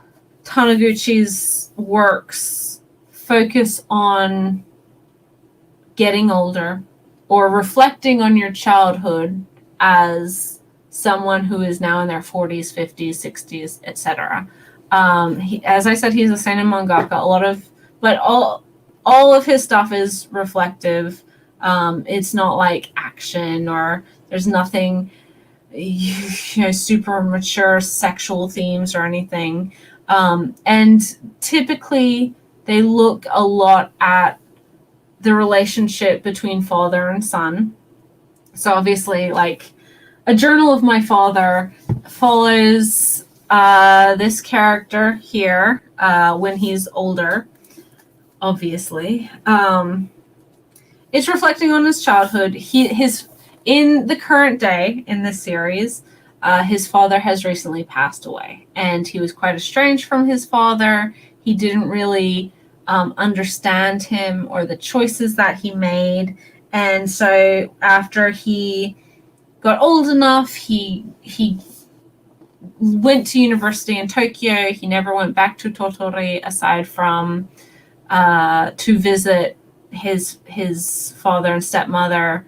Taniguchi's works focus on getting older or reflecting on your childhood as someone who is now in their 40s, 50s, 60s, etc. As I said, he's a seinen mangaka. All of his stuff is reflective. It's not like action, or there's nothing super mature sexual themes or anything. And typically they look a lot at the relationship between father and son. So obviously, like, A Journal of My Father follows this character here when he's older, obviously. It's reflecting on his childhood. In the current day in this series, his father has recently passed away, and he was quite estranged from his father. He didn't really understand him or the choices that he made. And so after he got old enough, he went to university in Tokyo. He never went back to Tottori aside from to visit his father and stepmother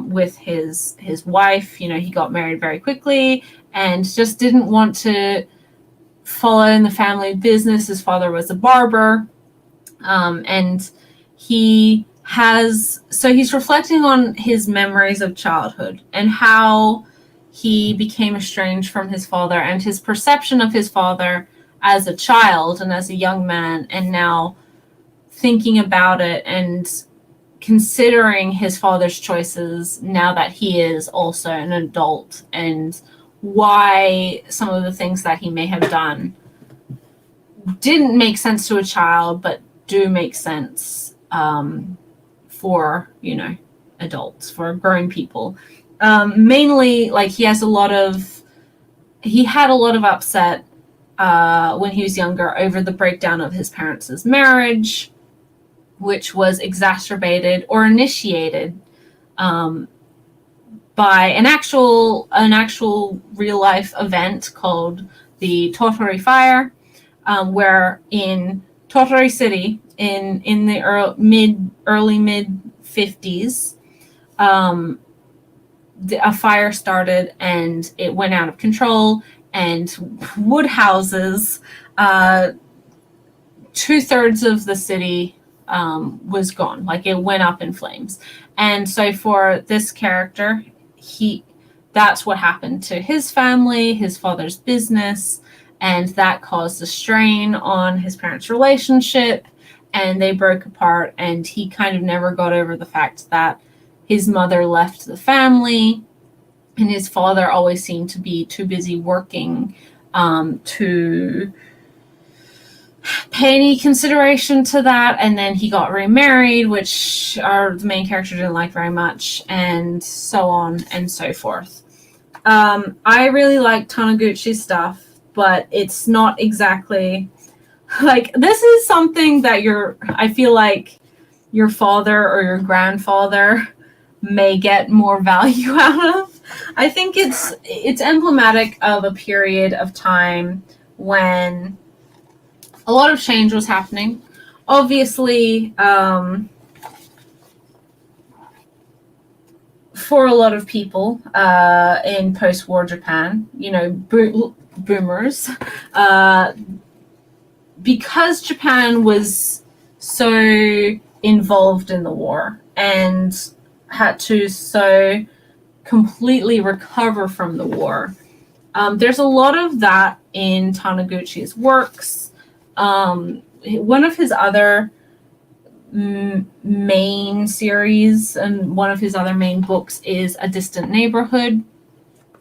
with his wife. He got married very quickly and just didn't want to follow in the family business. His father was a barber. And he's reflecting on his memories of childhood and how he became estranged from his father and his perception of his father as a child and as a young man, and now thinking about it and considering his father's choices now that he is also an adult, and why some of the things that he may have done didn't make sense to a child, but do make sense for adults, for grown people. Mainly, like, he had a lot of upset when he was younger over the breakdown of his parents' marriage, which was exacerbated or initiated by an actual real life event called the Tottori Fire, where in Tottori City in the early mid 50s, a fire started and it went out of control, and wood houses, 2/3 of the city was gone. Like, it went up in flames. And so for this character, that's what happened to his family, his father's business, and that caused a strain on his parents' relationship, and they broke apart, and he kind of never got over the fact that his mother left the family, and his father always seemed to be too busy working to pay any consideration to that. And then he got remarried, which the main character didn't like very much, and so on and so forth. I really like Taniguchi's stuff. but it's not exactly like, this is something that I feel like your father or your grandfather may get more value out of. I think it's emblematic of a period of time when a lot of change was happening. Obviously, for a lot of people in post-war Japan, boomers, because Japan was so involved in the war and had to so completely recover from the war. There's a lot of that in Taniguchi's works. One of his other main series and one of his other main books is A Distant Neighborhood,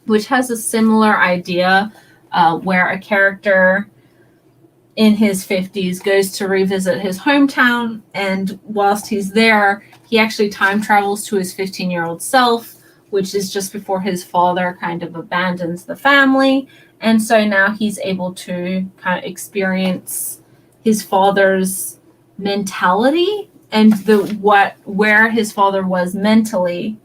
which has a similar idea where a character in his 50s goes to revisit his hometown, and whilst he's there, he actually time travels to his 15-year-old self, which is just before his father kind of abandons the family. And so now he's able to kind of experience his father's mentality and where his father was mentally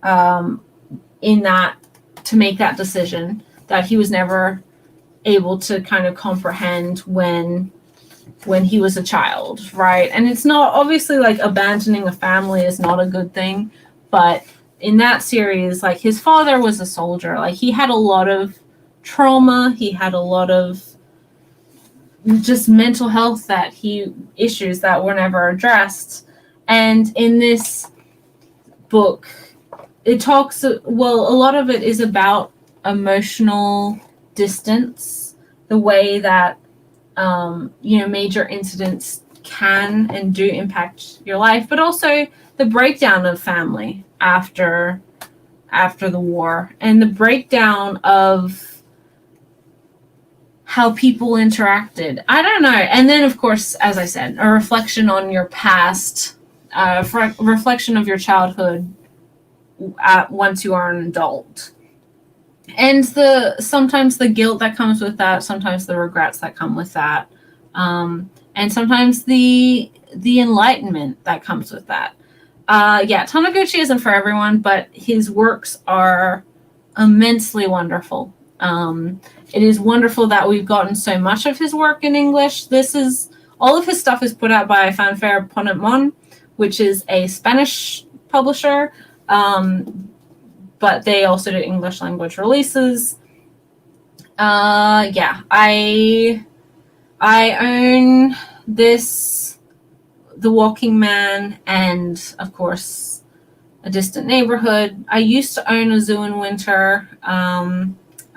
in that, to make that decision that he was never able to kind of comprehend when he was a child, right? And it's not, obviously, like, abandoning a family is not a good thing, but in that series, like, his father was a soldier. Like, he had a lot of trauma, he had a lot of just mental health issues that were never addressed. And in this book, it talks, well, a lot of it is about emotional distance, the way that major incidents can and do impact your life, but also the breakdown of family after the war, and the breakdown of how people interacted. I don't know. And then, of course, as I said, a reflection on your past, reflection of your childhood once you are an adult. And sometimes the guilt that comes with that, sometimes the regrets that come with that, and sometimes the enlightenment that comes with that. Taniguchi isn't for everyone, but his works are immensely wonderful. It is wonderful that we've gotten so much of his work in English. All of his stuff is put out by Fanfare Ponentmon, which is a Spanish publisher. But they also do English language releases. I own this, The Walking Man, and of course, A Distant Neighborhood. I used to own A Zoo in Winter.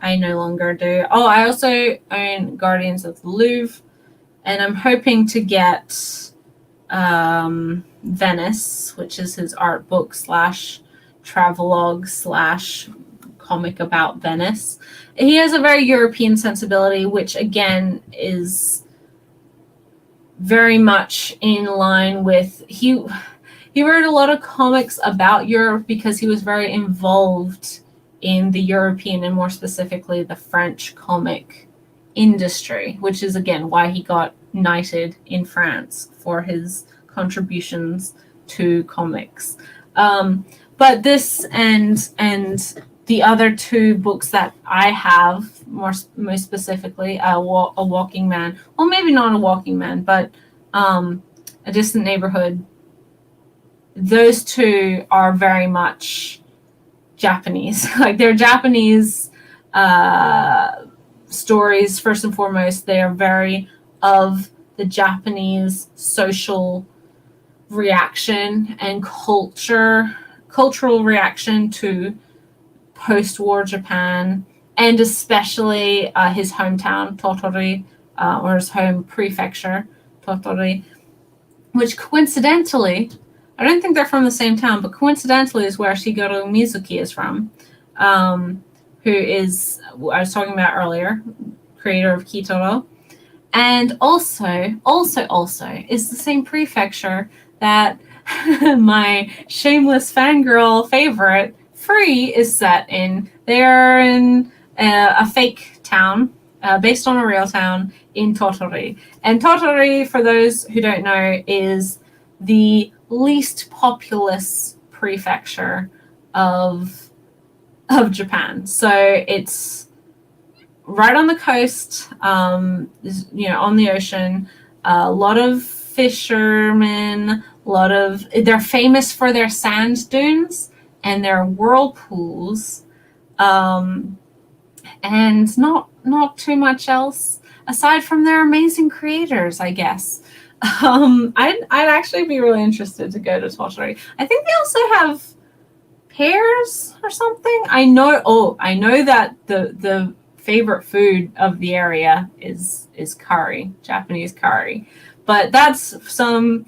I no longer do. Oh, I also own Guardians of the Louvre, and I'm hoping to get Venice, which is his art book / travelogue / comic about Venice. He has a very European sensibility, which again is very much in line with he wrote a lot of comics about Europe because he was very involved in the European and more specifically the French comic industry, which is again why he got knighted in France for his contributions to comics. But this and the other two books that I have, most specifically, A Walking Man, well, maybe not A Walking Man, but A Distant Neighborhood, those two are very much Japanese. Like, they're Japanese stories, first and foremost. They are very of the Japanese social reaction and cultural reaction to post-war Japan, and especially his hometown, Tottori, or his home prefecture, Tottori, which coincidentally, I don't think they're from the same town, but coincidentally is where Shigeru Mizuki is from, who is, I was talking about earlier, creator of Kitaro, and also is the same prefecture that my shameless fangirl favorite, Free, is set in. They're in a fake town based on a real town in Tottori. And Tottori, for those who don't know, is the least populous prefecture of Japan. So it's right on the coast, on the ocean. A lot of fishermen. They're famous for their sand dunes and their whirlpools, and not too much else aside from their amazing creators, I guess. I'd actually be really interested to go to Tottori. I think they also have pears or something. I know that the favorite food of the area is curry, Japanese curry. But that's some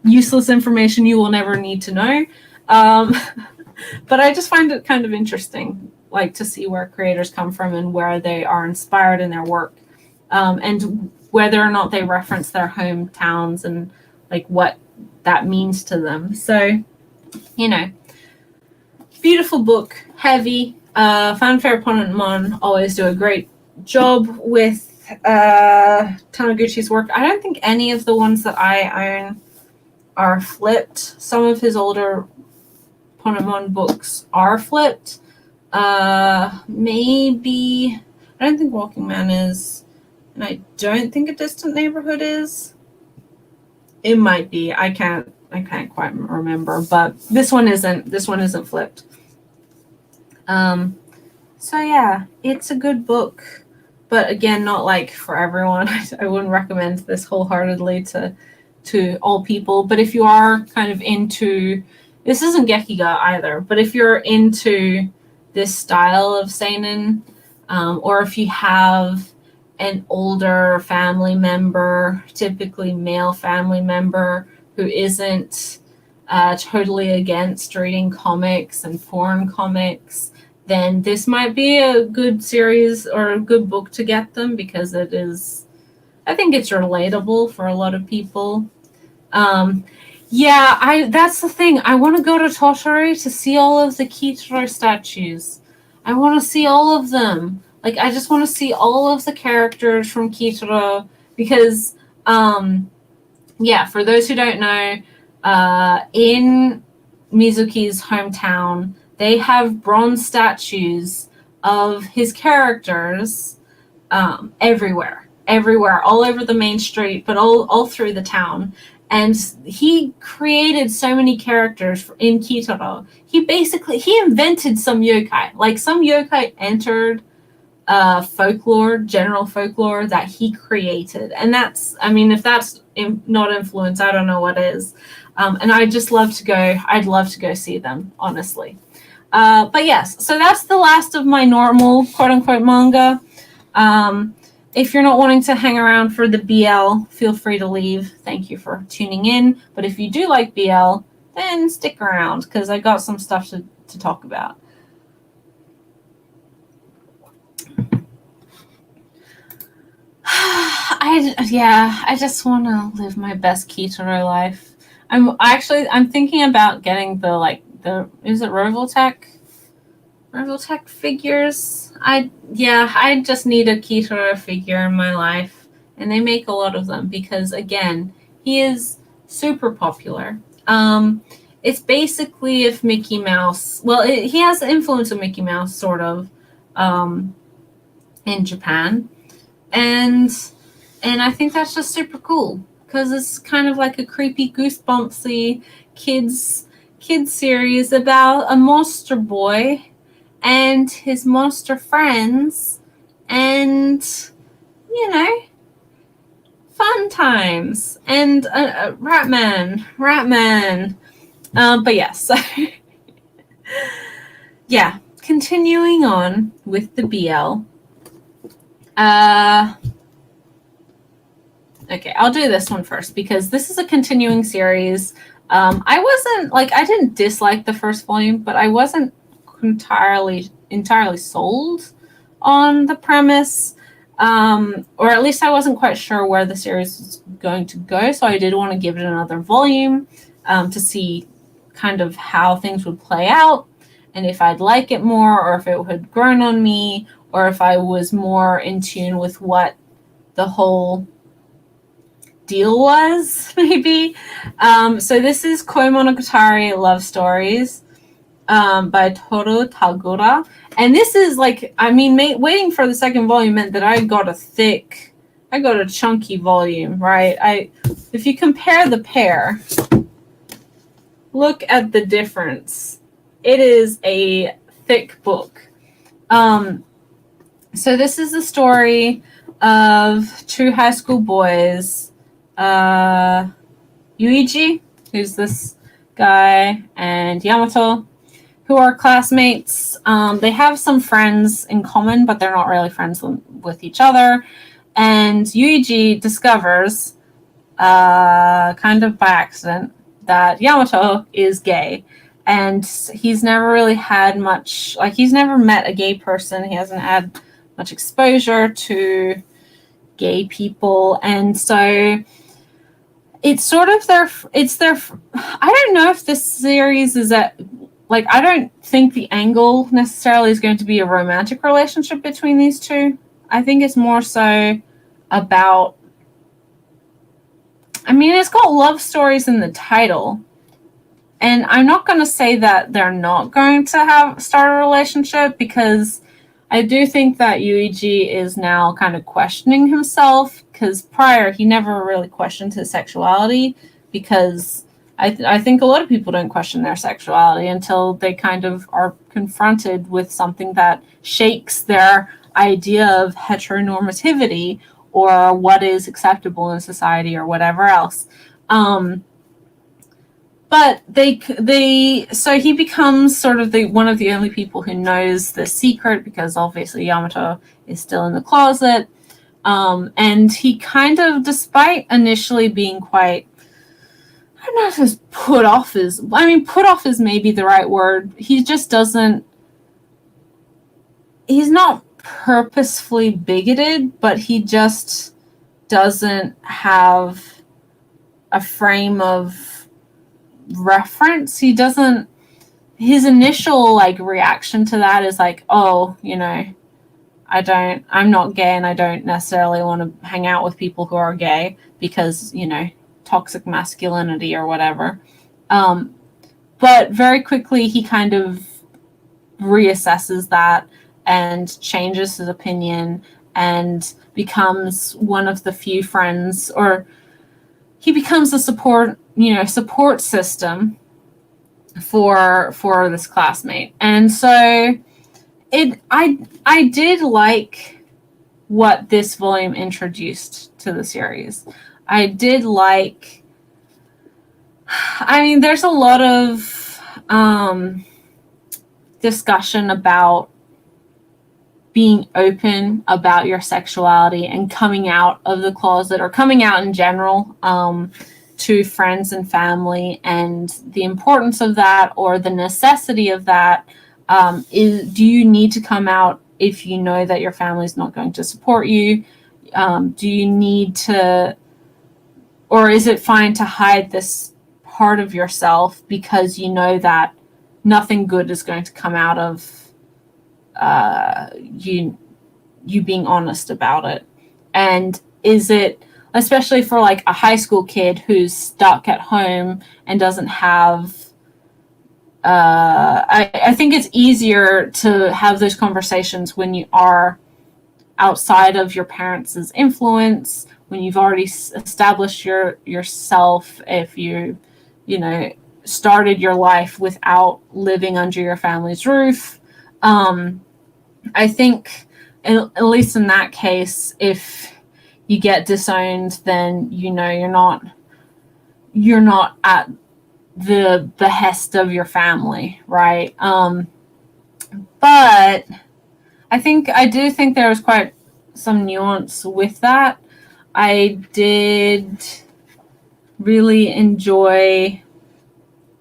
useless information you will never need to know. But I just find it kind of interesting, like, to see where creators come from and where they are inspired in their work, and whether or not they reference their hometowns and like what that means to them. So, beautiful book, heavy. Fanfare Ponenmon always do a great job with Taniguchi's work. I don't think any of the ones that I own are flipped. Some of his older Ponenmon books are flipped. Maybe, I don't think Walking Man is, and I don't think A Distant Neighborhood is. It might be. I can't quite remember, but this one isn't flipped. So yeah, it's a good book, but again, not like for everyone. I wouldn't recommend this wholeheartedly to all people. But if you are kind of into, this isn't Gekiga either, but if you're into this style of seinen, or if you have an older family member, typically male family member, who isn't totally against reading comics and foreign comics, then this might be a good series or a good book to get them, because I think it's relatable for a lot of people. That's the thing. I want to go to Tottori to see all of the Kitaro statues. I want to see all of them. Like, I just want to see all of the characters from Kitaro, because, for those who don't know, in Mizuki's hometown, they have bronze statues of his characters everywhere, all over the main street, but all through the town. And he created so many characters in Kitaro. He invented some yokai. Like, some yokai entered general folklore that he created. And if that's not influence, I don't know what is. And I'd love to go see them, honestly. But yes, so that's the last of my normal quote-unquote manga. If you're not wanting to hang around for the BL, feel free to leave. Thank you for tuning in. But if you do like BL, then stick around, because I got some stuff to talk about. I just want to live my best Kitaro life. I'm thinking about getting is it Rovoltech figures? I just need a Kitaro figure in my life, and they make a lot of them because, again, he is super popular. It's basically if Mickey Mouse, he has the influence of Mickey Mouse, sort of, in Japan, and I think that's just super cool, because it's kind of like a creepy, goosebumpsy kids series about a monster boy and his monster friends, and fun times, and Ratman. But yes, continuing on with the BL. Okay, I'll do this one first, because this is a continuing series. I didn't dislike the first volume, but I wasn't entirely sold on the premise, or at least I wasn't quite sure where the series was going to go, so I did want to give it another volume to see kind of how things would play out, and if I'd like it more, or if it had grown on me, or if I was more in tune with what the whole deal was, maybe. So this is Koi Monogatari Love Stories by Toru Tagura. And this is like, I mean, waiting for the second volume meant that I got a chunky volume, right? If you compare the pair, look at the difference. It is a thick book. So this is the story of two high school boys, Yuichi, who's this guy, and Yamato, who are classmates. They have some friends in common, but they're not really friends with each other. And Yuichi discovers, kind of by accident, that Yamato is gay. And he's never really had much, like, he's never met a gay person. He hasn't had much exposure to gay people. And so it's sort of their, I don't know if this series is at, like, I don't think the angle necessarily is going to be a romantic relationship between these two. I think it's more so about, I mean, it's got love stories in the title. And I'm not going to say that they're not going to start a relationship, because I do think that Yuichi is now kind of questioning himself, because prior he never really questioned his sexuality, because I think a lot of people don't question their sexuality until they kind of are confronted with something that shakes their idea of heteronormativity or what is acceptable in society or whatever else. But so he becomes sort of one of the only people who knows the secret, because obviously Yamato is still in the closet. And he kind of, despite initially being quite, I don't know if it's put off is maybe the right word. He just doesn't, he's not purposefully bigoted, but he just doesn't have a frame of reference. He doesn't, his initial like reaction to that is like, oh, you know, I'm not gay and I don't necessarily want to hang out with people who are gay because, you know, toxic masculinity or whatever. But very quickly he kind of reassesses that and changes his opinion and becomes one of the few friends, or he becomes a support system for this classmate. And so I did like what this volume introduced to the series. I did like, I mean, there's a lot of discussion about being open about your sexuality and coming out of the closet, or coming out in general, to friends and family, and the importance of that, or the necessity of that. Do you need to come out if you know that your family's not going to support you? Do you need to, or is it fine to hide this part of yourself because you know that nothing good is going to come out of you being honest about it? And is it, especially for like a high school kid who's stuck at home and doesn't have, I think it's easier to have those conversations when you are outside of your parents' influence, when you've already established yourself, if you know, started your life without living under your family's roof. I think, at least in that case, if you get disowned, then you know you're not at the behest of your family, right? But I do think there was quite some nuance with that. I did really enjoy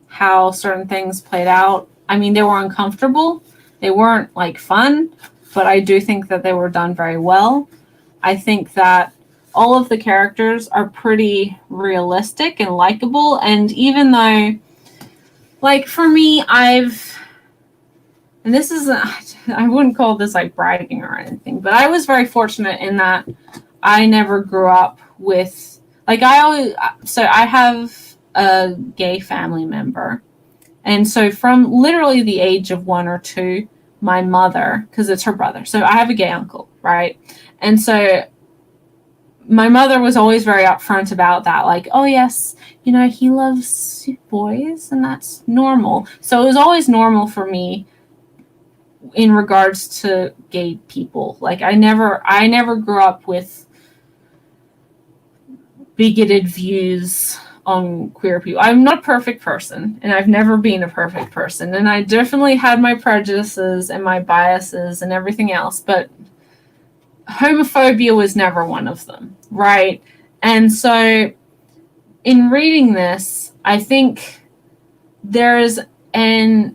how certain things played out. I mean, they were uncomfortable. They weren't like fun, but I do think that they were done very well. I think that all of the characters are pretty realistic and likable. And even though, like, for me, and this isn't, I wouldn't call this like bragging or anything, but I was very fortunate in that I never grew up with, like, I have a gay family member. And so from literally the age of 1 or 2, my mother, because it's her brother, so I have a gay uncle, right? And so my mother was always very upfront about that, like, oh yes, he loves boys and that's normal. So it was always normal for me in regards to gay people. Like I never grew up with bigoted views on queer people. I'm not a perfect person, and I've never been a perfect person, and I definitely had my prejudices and my biases and everything else, but homophobia was never one of them, right? And so in reading this, I think there's and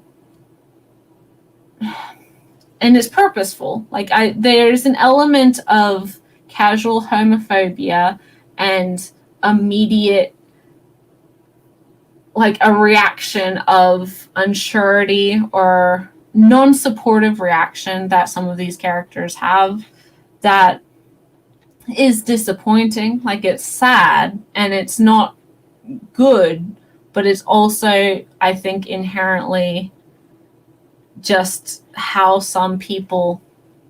it's purposeful. Like there's an element of casual homophobia and immediate, like a reaction of unsurety or non-supportive reaction that some of these characters have that is disappointing. Like it's sad and it's not good, but it's also, I think, inherently just how some people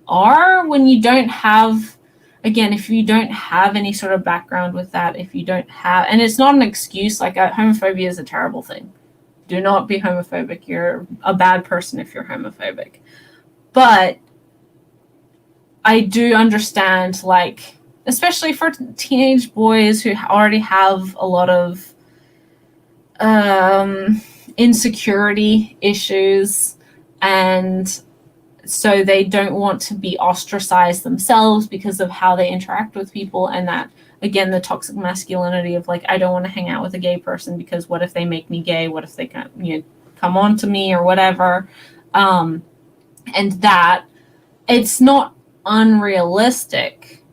are when you don't have, again, if you don't have any sort of background with that, if you don't have, and it's not an excuse, like homophobia is a terrible thing. Do not be homophobic. You're a bad person if you're homophobic. But I do understand, like, especially for teenage boys who already have a lot of insecurity issues, and so they don't want to be ostracized themselves because of how they interact with people, and that, again, the toxic masculinity of, like, I don't want to hang out with a gay person because what if they make me gay? What if they come on to me or whatever? And that it's not unrealistic.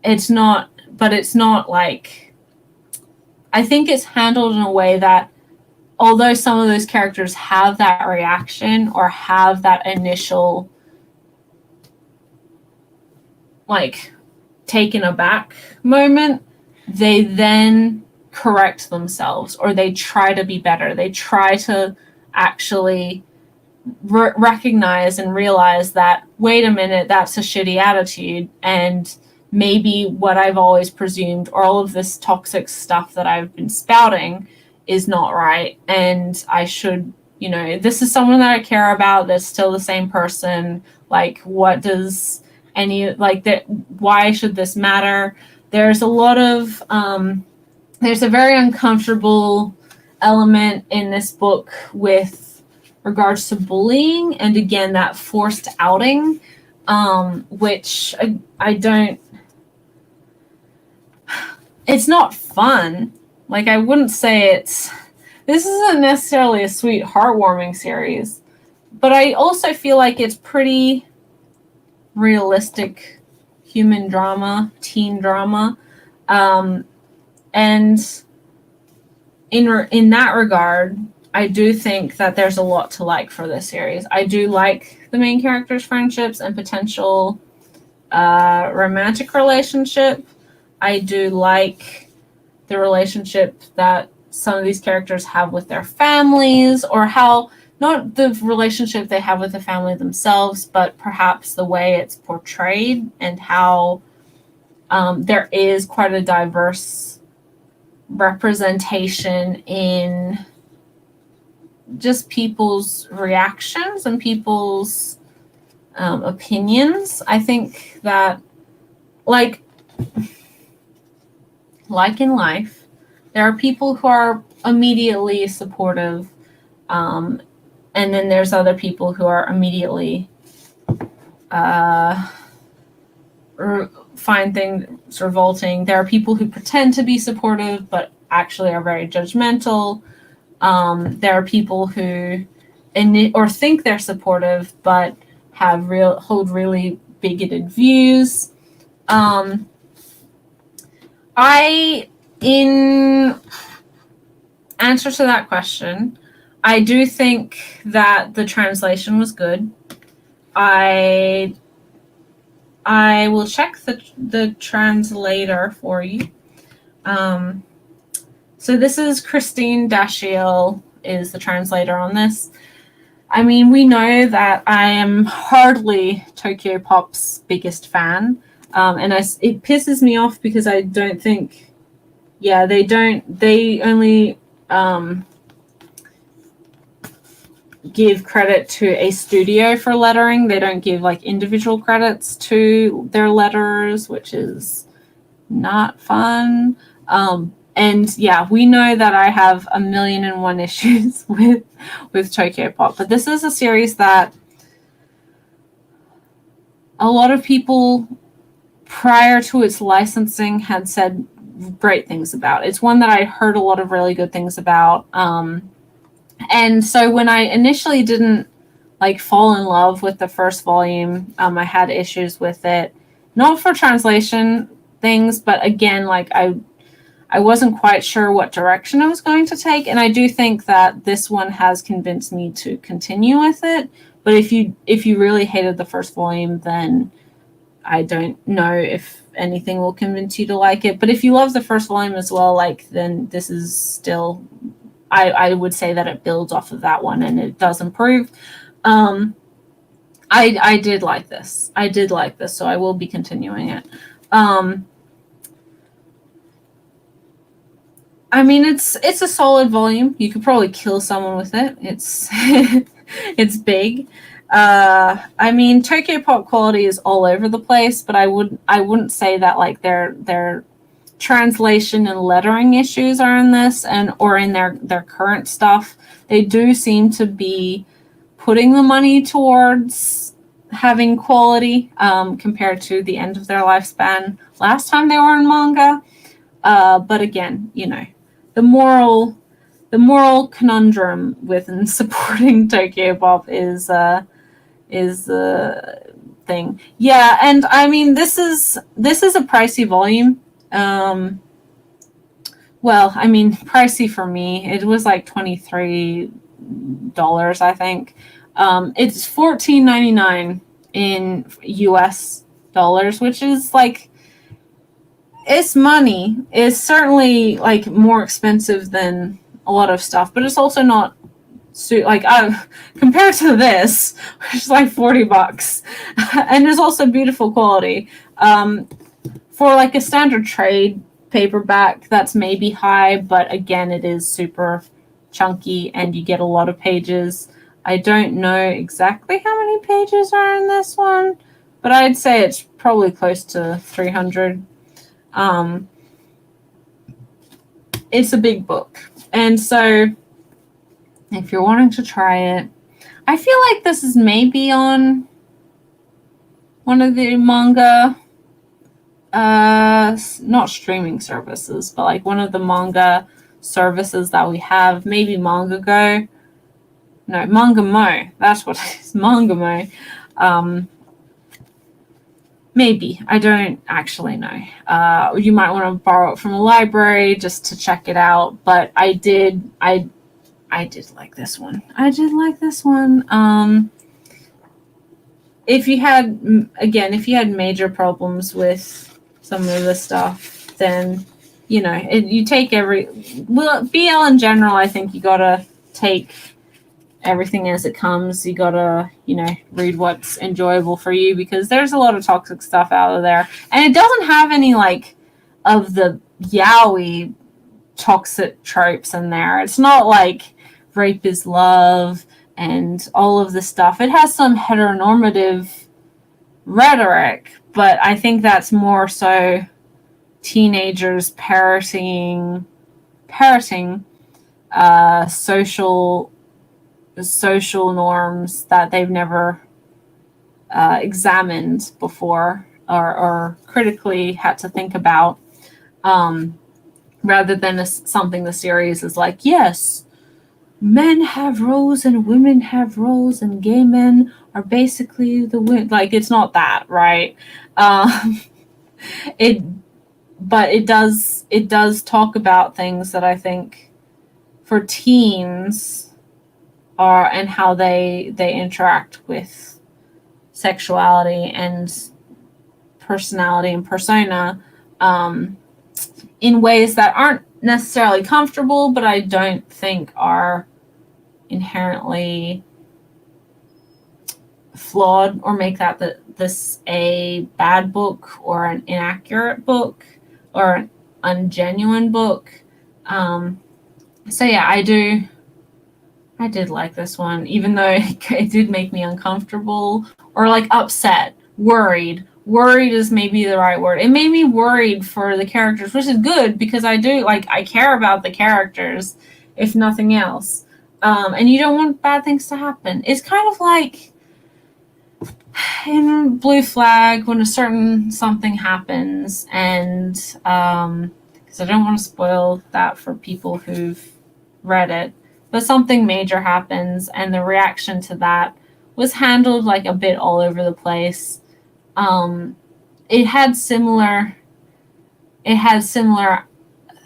It's not, but it's not like, I think it's handled in a way that although some of those characters have that reaction or have that initial, like, taken aback moment, they then correct themselves or they try to be better. They try to actually recognize and realize that, wait a minute, that's a shitty attitude, and maybe what I've always presumed, or all of this toxic stuff that I've been spouting, is not right, and I should, this is someone that I care about, that's still the same person, like, what does that, why should this matter? There's a lot of there's a very uncomfortable element in this book with regards to bullying, and again, that forced outing, which I don't, it's not fun. Like, I wouldn't say this isn't necessarily a sweet, heartwarming series, but I also feel like it's pretty realistic human drama, teen drama, and in that regard, I do think that there's a lot to like for this series. I do like the main characters' friendships and potential romantic relationship. I do like the relationship that some of these characters have with their families, or how, not the relationship they have with the family themselves, but perhaps the way it's portrayed and how there is quite a diverse representation in just people's reactions and people's opinions. I think that, like in life, there are people who are immediately supportive, and then there's other people who are immediately find things revolting. There are people who pretend to be supportive but actually are very judgmental. There are people who think they're supportive but hold really bigoted views. In answer to that question, I do think that the translation was good. I will check the translator for you. So this is Christine Dashiell is the translator on this. I mean, we know that I am hardly Tokyo Pop's biggest fan, and it pisses me off because I don't think, they only give credit to a studio for lettering. They don't give like individual credits to their letterers, which is not fun. And yeah, we know that I have 1,000,001 issues with Tokyo Pop, but this is a series that a lot of people prior to its licensing had said great things about. It's one that I heard a lot of really good things about. And so when I initially didn't like fall in love with the first volume, I had issues with it, not for translation things, but again, like I wasn't quite sure what direction I was going to take. And I do think that this one has convinced me to continue with it. But if you really hated the first volume, then I don't know if anything will convince you to like it. But if you love the first volume as well, like, then this is still, I would say that it builds off of that one and it does improve. I did like this. So I will be continuing it. I mean, it's a solid volume. You could probably kill someone with it. It's it's big. I mean, Tokyo Pop quality is all over the place, but I wouldn't say that like their translation and lettering issues are in this or in their current stuff. They do seem to be putting the money towards having quality compared to the end of their lifespan last time they were in manga. But again, the moral conundrum with supporting Tokyo Pop is the thing. Yeah, and I mean this is a pricey volume. Well, I mean, pricey for me. It was like $23, I think. It's $14.99 in US dollars, which is like, it's money. It's certainly like more expensive than a lot of stuff, but it's also not like compared to this, which is like $40, and there's also beautiful quality. For like a standard trade paperback, that's maybe high, but again, it is super chunky and you get a lot of pages. I don't know exactly how many pages are in this one, but I'd say it's probably close to 300. It's a big book, and so if you're wanting to try it, I feel like this is maybe on one of the manga not streaming services, but like one of the manga services that we have, maybe Manga Go. No, Manga Mo. That's what it is. Manga Mo. Maybe. I don't actually know. You might want to borrow it from a library just to check it out. But I did like this one. If you had major problems with some of the stuff, then you take BL in general. I think you gotta take everything as it comes. You gotta read what's enjoyable for you, because there's a lot of toxic stuff out of there, and it doesn't have any like of the yaoi toxic tropes in there. It's not like rape is love and all of this stuff. It has some heteronormative rhetoric, but I think that's more so teenagers parroting social norms that they've never examined before or critically had to think about, rather than something the series is like, yes, men have roles and women have roles and gay men are basically the women. Like, it's not that, right? It does talk about things that I think for teens are, and how they interact with sexuality and personality and persona in ways that aren't necessarily comfortable, but I don't think are inherently flawed or make this a bad book or an inaccurate book or an ungenuine book. So yeah, I did like this one, even though it did make me uncomfortable or like upset, worried. Worried is maybe the right word. It made me worried for the characters, which is good because I care about the characters, if nothing else. And you don't want bad things to happen. It's kind of like in Blue Flag when a certain something happens, and because I don't want to spoil that for people who've read it, but something major happens, and the reaction to that was handled like a bit all over the place. It had similar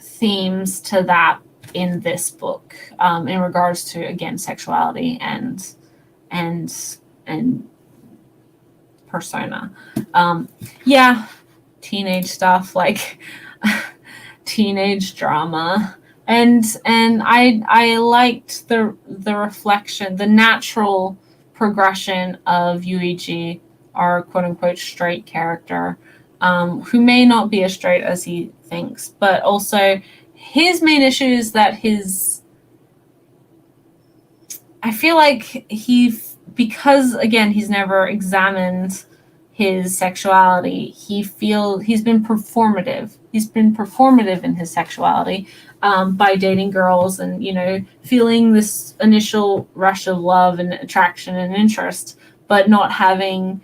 themes to that in this book, in regards to, again, sexuality and persona. Yeah, teenage stuff, like teenage drama. And I liked the reflection, the natural progression of Yuichi, our quote unquote straight character, who may not be as straight as he thinks, but also his main issue is that I feel like because again he's never examined his sexuality, he's been performative. He's been performative in his sexuality, by dating girls and, feeling this initial rush of love and attraction and interest, but not having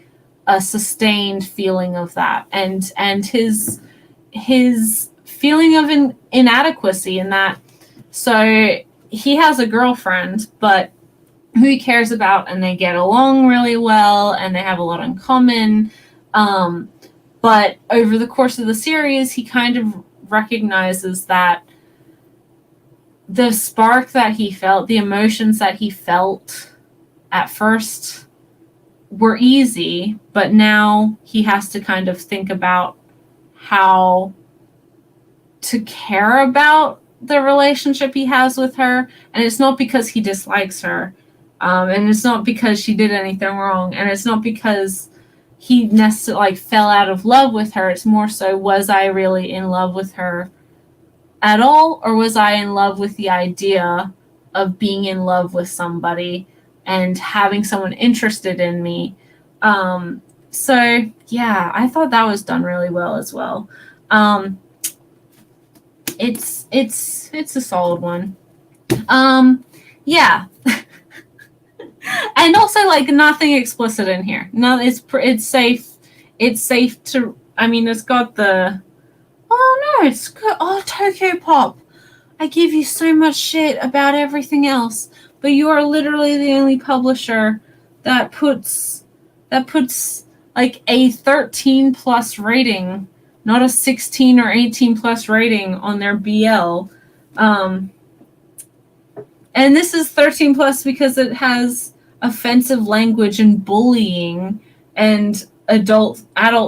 a sustained feeling of that, and his feeling of inadequacy in that. So he has a girlfriend, but who he cares about, and they get along really well, and they have a lot in common. But over the course of the series, he kind of recognizes that the spark that he felt, the emotions that he felt at first were easy, but now he has to kind of think about how to care about the relationship he has with her. And it's not because he dislikes her. And it's not because she did anything wrong. And it's not because he necessarily fell out of love with her. It's more so, was I really in love with her at all? Or was I in love with the idea of being in love with somebody and having someone interested in me? So yeah, I thought that was done really well as well. It's a solid one. Yeah. And also, like, nothing explicit in here. No, it's safe. It's safe to. I mean, it's got the. Oh no, it's good. Oh, Tokyo Pop. I give you so much shit about everything else, but you are literally the only publisher that puts like a 13 plus rating, not a 16 or 18 plus rating on their BL. And this is 13 plus because it has offensive language and bullying and adult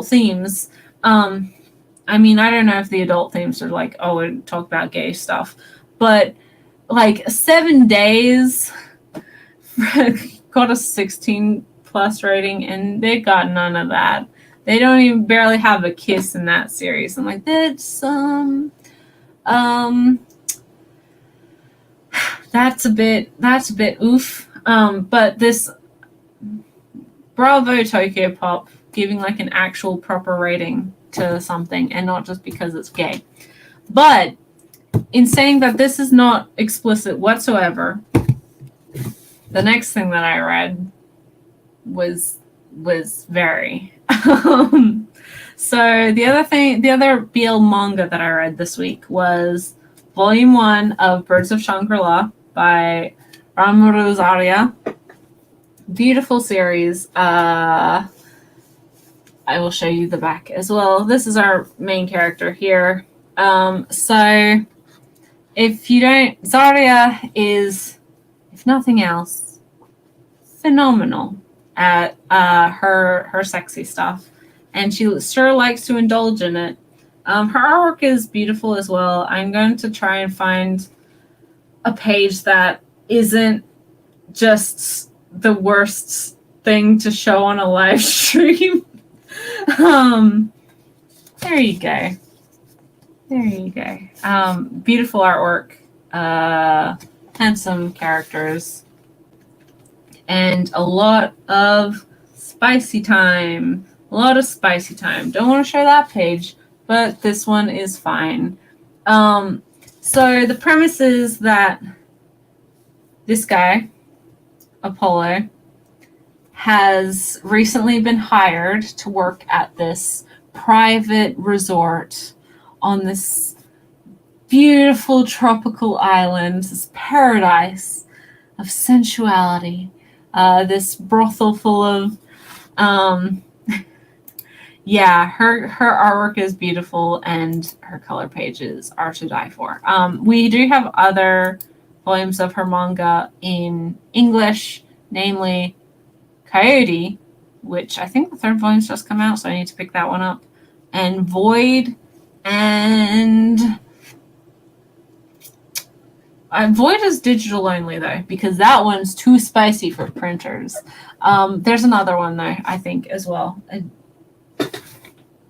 themes. I mean, I don't know if the adult themes are like, oh, we talk about gay stuff, but like 7 Days got a 16 plus rating, and they got none of that. They don't even barely have a kiss in that series. I'm like, that's a bit oof. But this, bravo Tokyo Pop, giving like an actual proper rating to something and not just because it's gay. But in saying that this is not explicit whatsoever, the next thing that I read was very. So the other BL manga that I read this week was Volume 1 of Birds of Shangri-La by Ronmaru Zaria. Beautiful series. I will show you the back as well. This is our main character here. So if you don't, Zaria is, if nothing else, phenomenal. at her sexy stuff, and she sure likes to indulge in it. Her artwork is beautiful as well. I'm going to try and find a page that isn't just the worst thing to show on a live stream. There you go. There you go. Beautiful artwork, handsome characters, and a lot of spicy time. A lot of spicy time. Don't want to show that page, but this one is fine. So the premise is that this guy, Apollo, has recently been hired to work at this private resort on this beautiful tropical island, this paradise of sensuality, this brothel full of yeah, her artwork is beautiful and her color pages are to die for. We do have other volumes of her manga in English, namely Coyote, which I think the third volume's just come out, so I need to pick that one up, and Void, and Void is digital only though, because that one's too spicy for printers. There's another one though, I think, as well.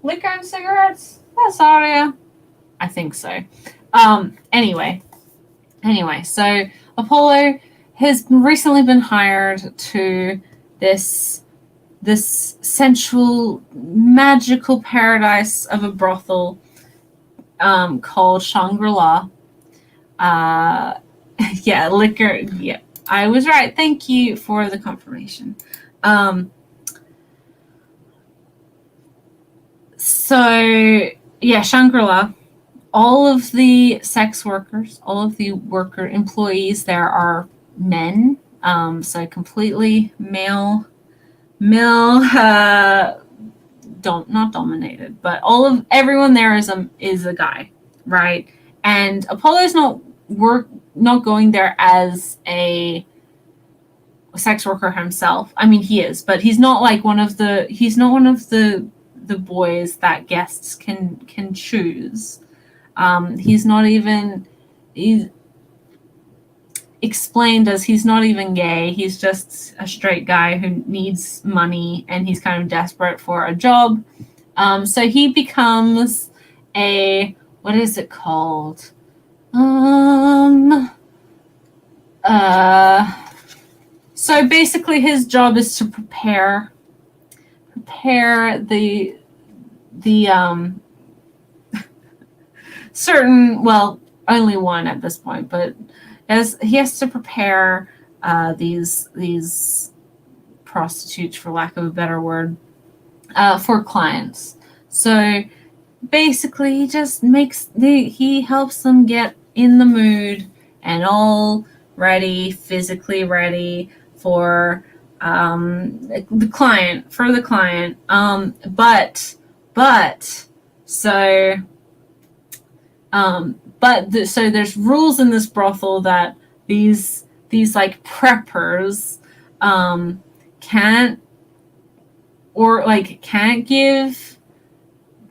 Liquor and cigarettes? That's Aria. I think so. Anyway, so Apollo has recently been hired to this sensual, magical paradise of a brothel called Shangri-La. Yeah, liquor. Yeah, I was right. Thank you for the confirmation. So yeah, Shangri-La. All of the sex workers, all of the worker employees there are men. So completely male, not dominated, but everyone there is a guy, right? And Apollo's not going there as a sex worker himself. I mean, he is, but he's not one of the boys that guests can choose. He's explained as he's not even gay. He's just a straight guy who needs money, and he's kind of desperate for a job. So he becomes what is it called? So basically his job is to prepare the certain, well, only one at this point, but as he has to prepare these prostitutes, for lack of a better word, for clients. So basically he just he helps them get in the mood and all ready, physically ready for the client. So there's rules in this brothel that these preppers can't give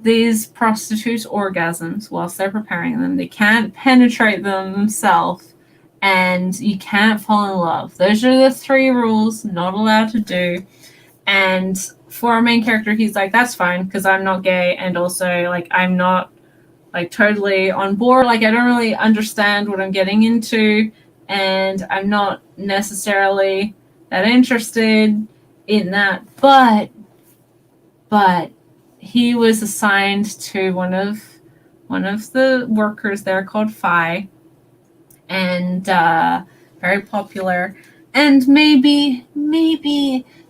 these prostitutes orgasms whilst they're preparing them. They can't penetrate them themselves, and you can't fall in love. Those are the 3 rules, not allowed to do. And for our main character, he's like, that's fine, because I'm not gay, and also I'm not totally on board. I don't really understand what I'm getting into, and I'm not necessarily that interested in that. But he was assigned to one of the workers there called Phi, and very popular. And maybe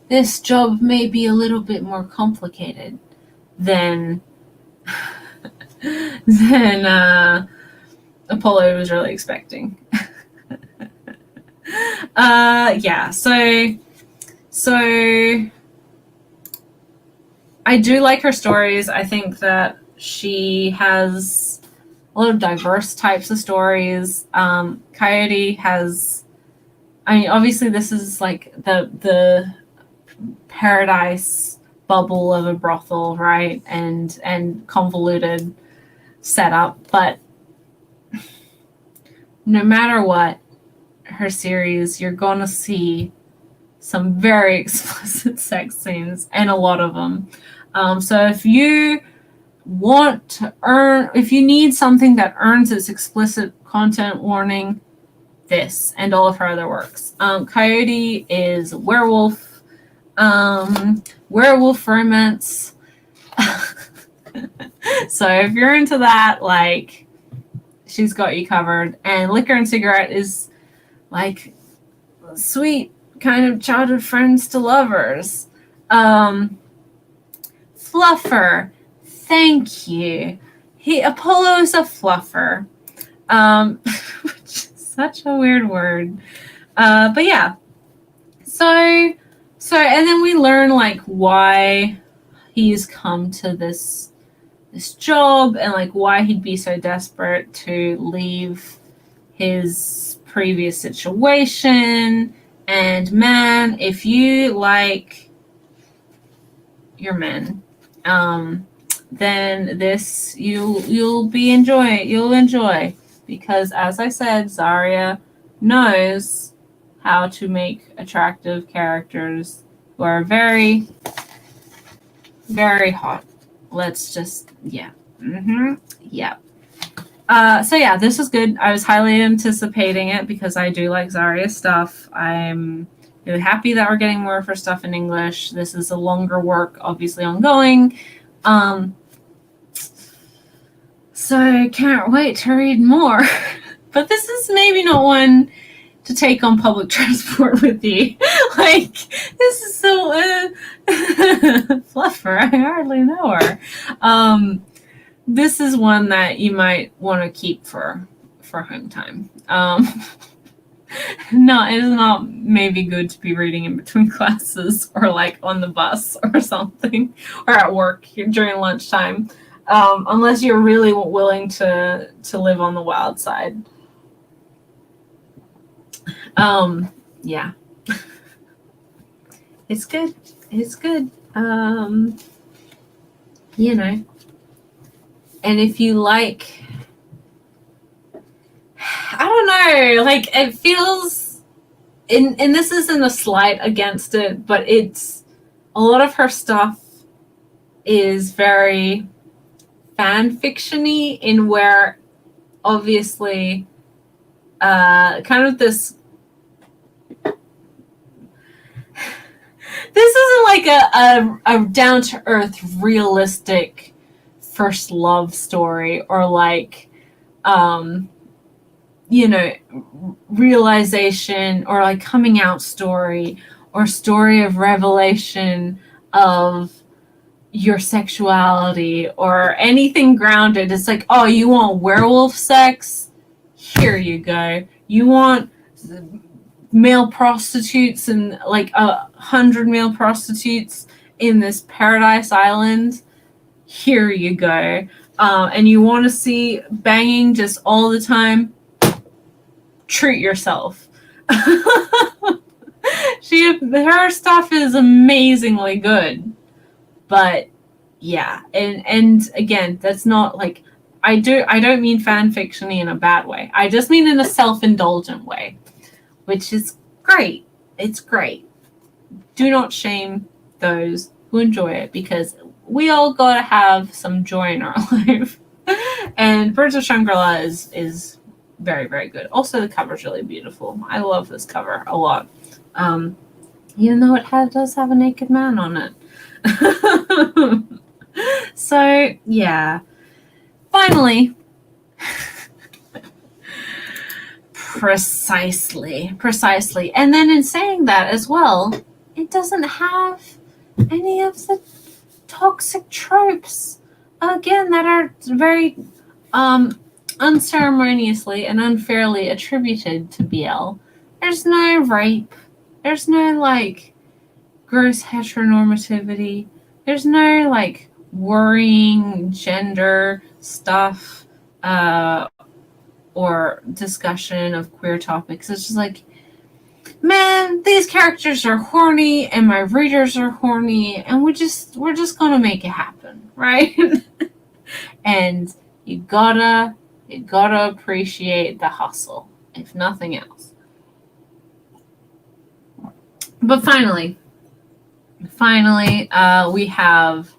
this job may be a little bit more complicated than Apollo was really expecting. Yeah, so I do like her stories. I think that she has a lot of diverse types of stories. Coyote has, I mean, obviously this is the paradise bubble of a brothel, right? And convoluted setup, but no matter what, her series, you're gonna see some very explicit sex scenes, and a lot of them. So if you if you need something that earns its explicit content warning, this and all of her other works. Coyote is werewolf, werewolf romance. So if you're into that, like, she's got you covered. And Liquor and Cigarette is like sweet kind of childhood friends to lovers. Fluffer, thank you. Apollo is a fluffer, which is such a weird word. But yeah, so and then we learn like why he's come to this job, and like why he'd be so desperate to leave his previous situation. And man, if you like your men, then this you'll enjoy, because as I said, Zarya knows how to make attractive characters who are very, very hot. Let's just, yeah. Yeah. So yeah, this was good. I was highly anticipating it because I do like Zarya's stuff. I'm really happy that we're getting more of her stuff in English. This is a longer work, obviously ongoing. So I can't wait to read more. But this is maybe not one to take on public transport with you. Like, this is so fluffer. I hardly know her. This is one that you might want to keep for home time. No, it is not maybe good to be reading in between classes, or like on the bus or something, or at work during lunchtime, unless you're really willing to live on the wild side. Yeah. It's good. It's good. You know. And if you like, I don't know, like, it feels, and this isn't a slight against it, but it's, a lot of her stuff is very fan fiction-y, in where obviously kind of this isn't like a down-to-earth realistic first love story, or like realization, or like coming out story, or story of revelation of your sexuality, or anything grounded. It's like, oh, you want werewolf sex? Here you go. You want male prostitutes, and like 100 male prostitutes in this paradise island? Here you go. And you want to see banging just all the time? Treat yourself. Her stuff is amazingly good. But yeah, and again, that's not like, I don't mean fan fiction in a bad way. I just mean in a self-indulgent way, which is great. It's great. Do not shame those who enjoy it, because we all gotta have some joy in our life. And Birds of Shangri-La is very, very good. Also, the cover's really beautiful. I love this cover a lot. Even though it does have a naked man on it. So, yeah. Finally. Precisely. And then in saying that as well, it doesn't have any of the toxic tropes, again, that are very unceremoniously and unfairly attributed to BL. There's no rape. There's no like gross heteronormativity. There's no like worrying gender stuff or discussion of queer topics. It's just like, man, these characters are horny and my readers are horny, and we're just gonna make it happen, right? And you gotta appreciate the hustle, if nothing else. But finally, we have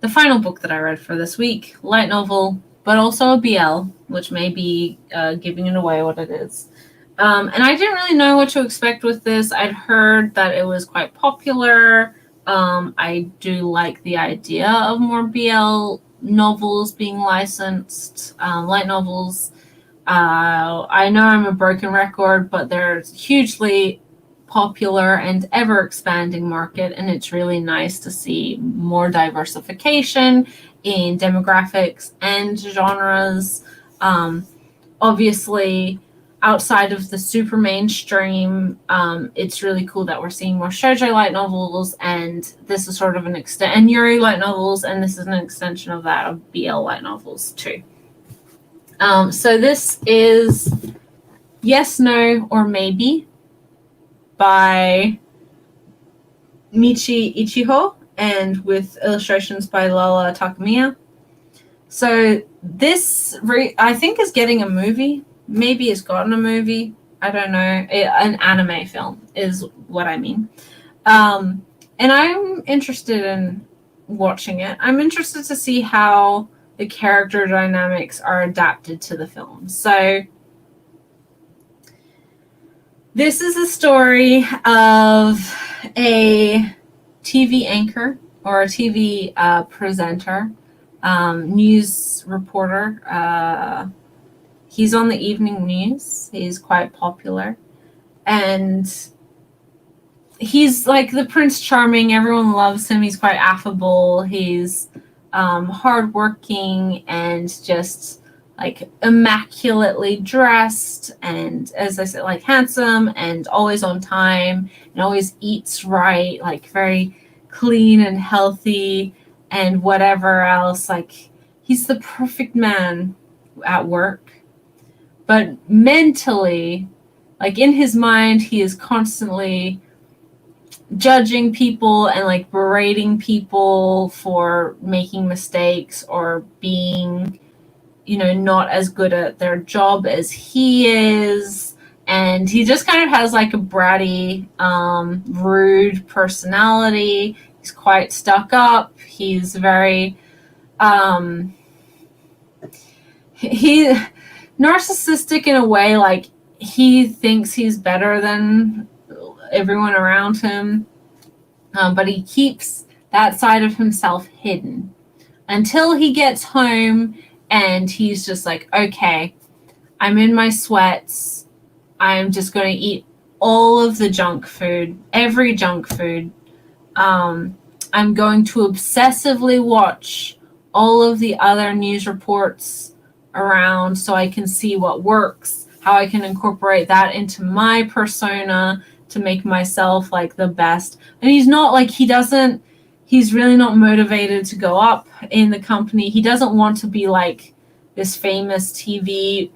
the final book that I read for this week, light novel, but also a BL, which may be giving it away what it is. And I didn't really know what to expect with this. I'd heard that it was quite popular. I do like the idea of more BL novels being licensed, light novels. I know I'm a broken record, but they're hugely popular and ever expanding market, and it's really nice to see more diversification in demographics and genres. Obviously, outside of the super mainstream, it's really cool that we're seeing more shoujo light novels, and this is sort of an extent, and yuri light novels, and this is an extension of that, of BL light novels too. So this is Yes, No, or Maybe by Michi Ichiho, and with illustrations by Lala Takamiya. So this, I think, is getting a movie. Maybe it's gotten a movie. I don't know. An anime film is what I mean. And I'm interested in watching it. I'm interested to see how the character dynamics are adapted to the film. So this is a story of a TV anchor or a TV presenter, news reporter. He's on the evening news. He's quite popular. And he's like the Prince Charming. Everyone loves him. He's quite affable. He's hardworking and just like immaculately dressed, and as I said, like handsome and always on time and always eats right, like very clean and healthy and whatever else. Like he's the perfect man at work, but mentally, like in his mind, he is constantly judging people and like berating people for making mistakes or being, not as good at their job as he is. And he just kind of has like a bratty, rude personality. He's quite stuck up. He's very, he narcissistic in a way, like he thinks he's better than everyone around him. But he keeps that side of himself hidden until he gets home. And he's just like, okay, I'm in my sweats. I'm just going to eat all of the junk food, every junk food. I'm going to obsessively watch all of the other news reports around so I can see what works, how I can incorporate that into my persona to make myself like the best. And he's not like, he's really not motivated to go up in the company. He doesn't want to be like this famous TV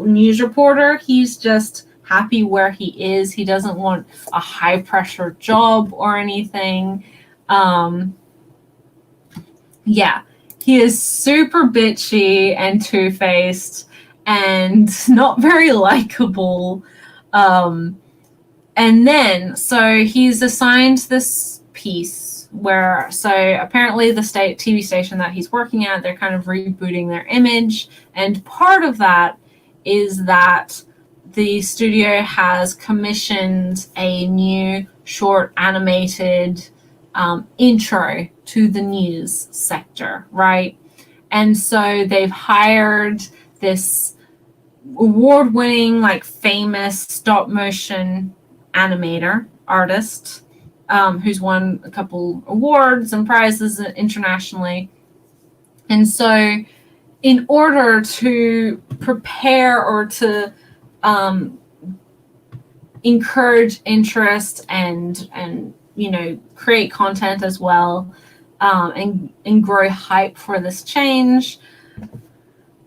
news reporter. He's just happy where he is. He doesn't want a high pressure job or anything. He is super bitchy and two-faced and not very likable. And then, so he's assigned this piece where, so apparently the TV station that he's working at, they're kind of rebooting their image. And part of that is that the studio has commissioned a new short animated intro to the news sector, right? And so they've hired this award-winning, like famous stop motion animator artist who's won a couple awards and prizes internationally. And so in order to prepare or to encourage interest and create content as well, and grow hype for this change,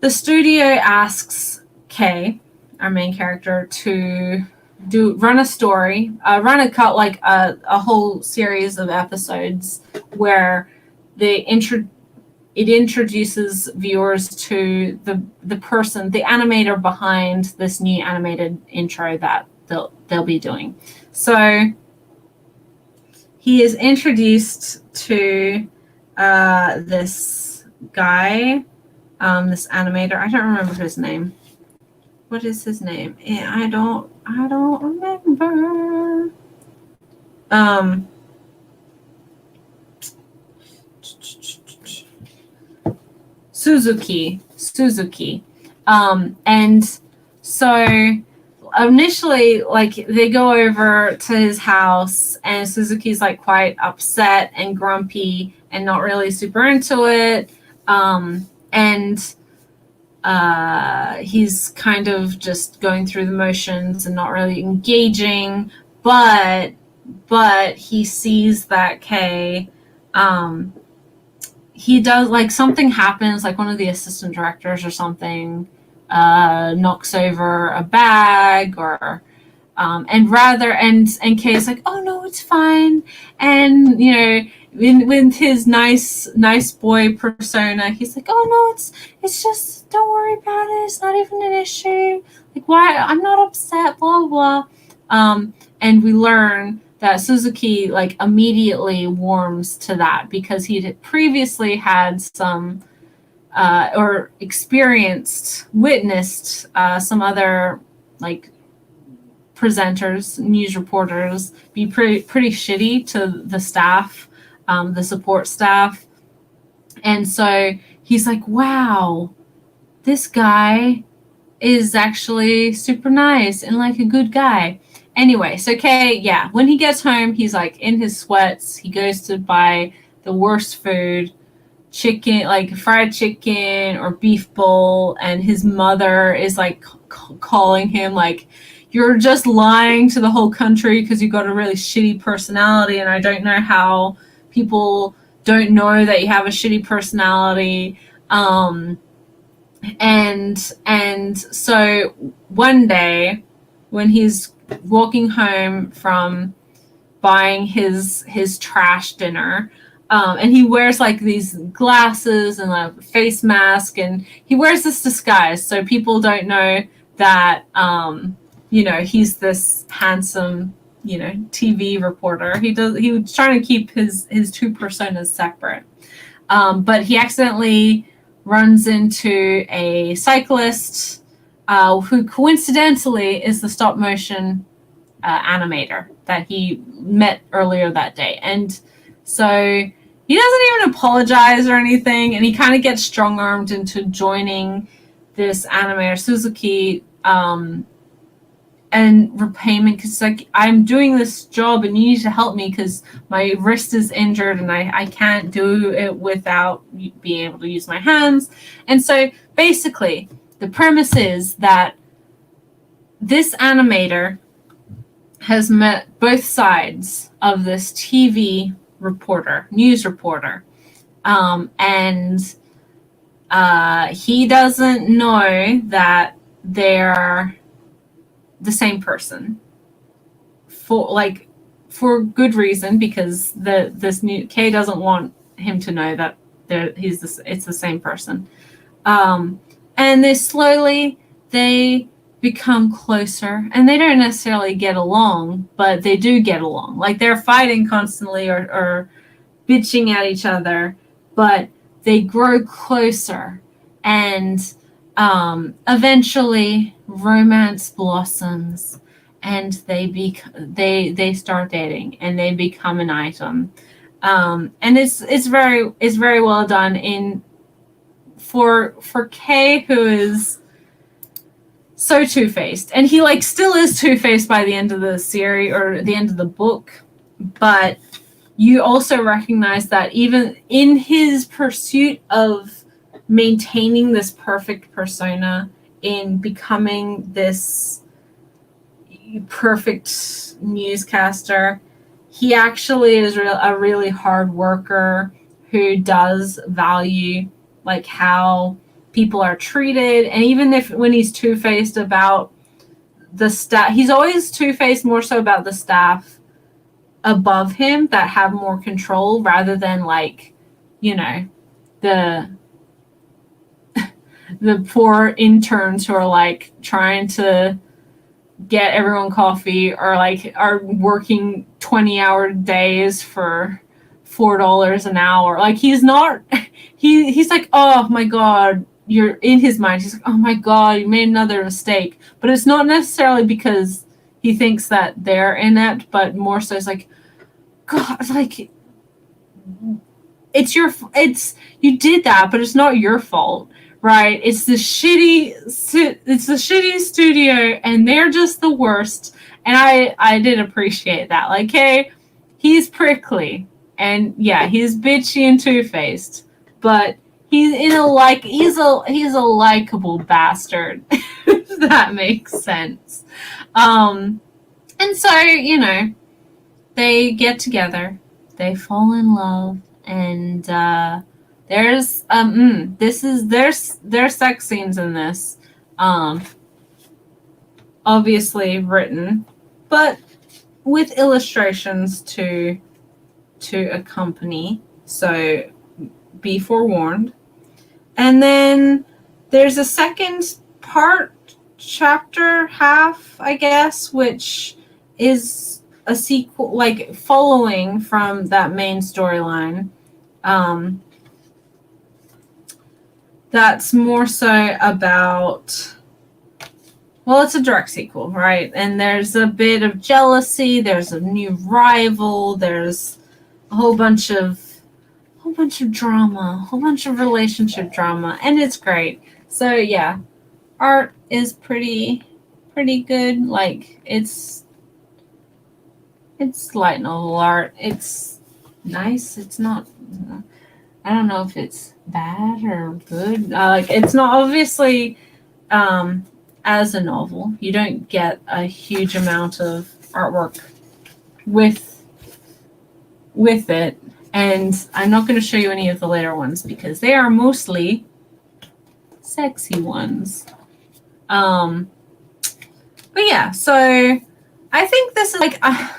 the studio asks Kay, our main character, to run a story, run a cut like a whole series of episodes where it introduces viewers to the person, the animator behind this new animated intro that they'll be doing. So he is introduced to this guy, this animator. I don't remember his name. What is his name? I don't remember. Suzuki. And so initially, like, they go over to his house, and Suzuki's like quite upset and grumpy and not really super into it. And he's kind of just going through the motions and not really engaging, but he sees that Kei, he does, like, something happens, like one of the assistant directors or something knocks over a bag, or and Kei's like, oh no, it's fine. And with his nice boy persona, he's like, oh no, it's just, don't worry about it, it's not even an issue, like, why, I'm not upset, blah blah. And we learn that Suzuki, like, immediately warms to that because he had previously had some or witnessed some other, like, presenters, news reporters be pretty shitty to the staff, the support staff. And so he's like, wow, this guy is actually super nice and like a good guy. Anyway, so Kei, yeah, when he gets home, he's like in his sweats. He goes to buy the worst food, chicken, like fried chicken or beef bowl, and his mother is like calling him like, you're just lying to the whole country because you got a really shitty personality, and I don't know how people don't know that you have a shitty personality. And so one day when he's walking home from buying his trash dinner, and he wears like these glasses and a face mask, and he wears this disguise so people don't know that he's this handsome TV reporter. He was trying to keep his two personas separate, but he accidentally runs into a cyclist who coincidentally is the stop motion animator that he met earlier that day. And so he doesn't even apologize or anything, and he kind of gets strong-armed into joining this animator, Suzuki, and repayment, because like, I'm doing this job and you need to help me because my wrist is injured and I can't do it without being able to use my hands. And so basically the premise is that this animator has met both sides of this TV reporter, news reporter, and he doesn't know that they're the same person for good reason, because this new Kei doesn't want him to know that it's the same person. And they become closer, and they don't necessarily get along, but they do get along. Like, they're fighting constantly or bitching at each other, but they grow closer, and eventually romance blossoms, and they start dating, and they become an item. And it's very well done for Kei, who is so two-faced, and he like still is two-faced by the end of the series or the end of the book, but you also recognize that even in his pursuit of maintaining this perfect persona, in becoming this perfect newscaster, he actually is a really hard worker who does value like how people are treated. And even when he's two-faced about the staff. He's always two-faced more so about the staff above him that have more control rather than like, the the poor interns who are like trying to get everyone coffee or like are working 20-hour days for $4 an hour. Like he's not he's like, oh my god, you're in his mind. He's like, oh my god, you made another mistake. But it's not necessarily because he thinks that they're inept, but more so it's like, God, like it's you did that, but it's not your fault, right? It's the shitty studio, and they're just the worst. And I did appreciate that. Like, hey, he's prickly, and yeah, he's bitchy and two-faced, but he's a likable bastard. If that makes sense. And so they get together, they fall in love, and there's sex scenes in this, obviously written, but with illustrations to accompany. So be forewarned. And then there's a second part, chapter half, I guess, which is a sequel, like following from that main storyline. That's more so about, well, it's a direct sequel, right? And there's a bit of jealousy, there's a new rival, there's a whole bunch of drama, a whole bunch of relationship drama, and it's great. So yeah, art is pretty good. Like it's light novel art. It's nice. It's not, I don't know if it's bad or good. Like it's not obviously, as a novel, you don't get a huge amount of artwork with it. And I'm not going to show you any of the later ones because they are mostly sexy ones. But yeah, so I think this is like, I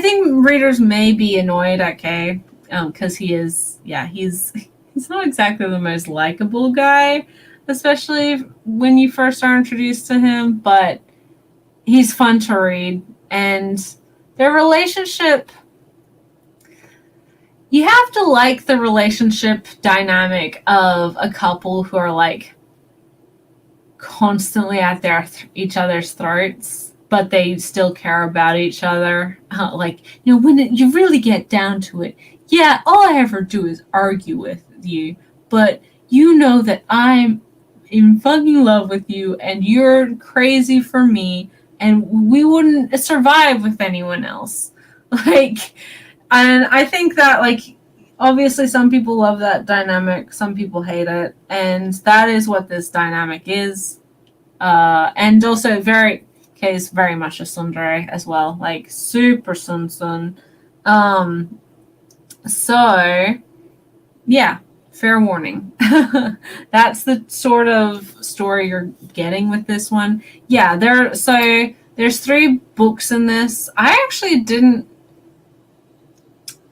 think readers may be annoyed at Kay, because he's not exactly the most likable guy, especially when you first are introduced to him, but he's fun to read. And their relationship, you have to like the relationship dynamic of a couple who are like constantly at each other's throats, but they still care about each other. Like, when you really get down to it, yeah, all I ever do is argue with you, but you know that I'm in fucking love with you and you're crazy for me and we wouldn't survive with anyone else. Like, and I think that, like, obviously some people love that dynamic, some people hate it, and that is what this dynamic is. And also Kay's very much a tsundere as well, like super sun. So yeah, fair warning. That's the sort of story you're getting with this one. Yeah, there's 3 books in this. I didn't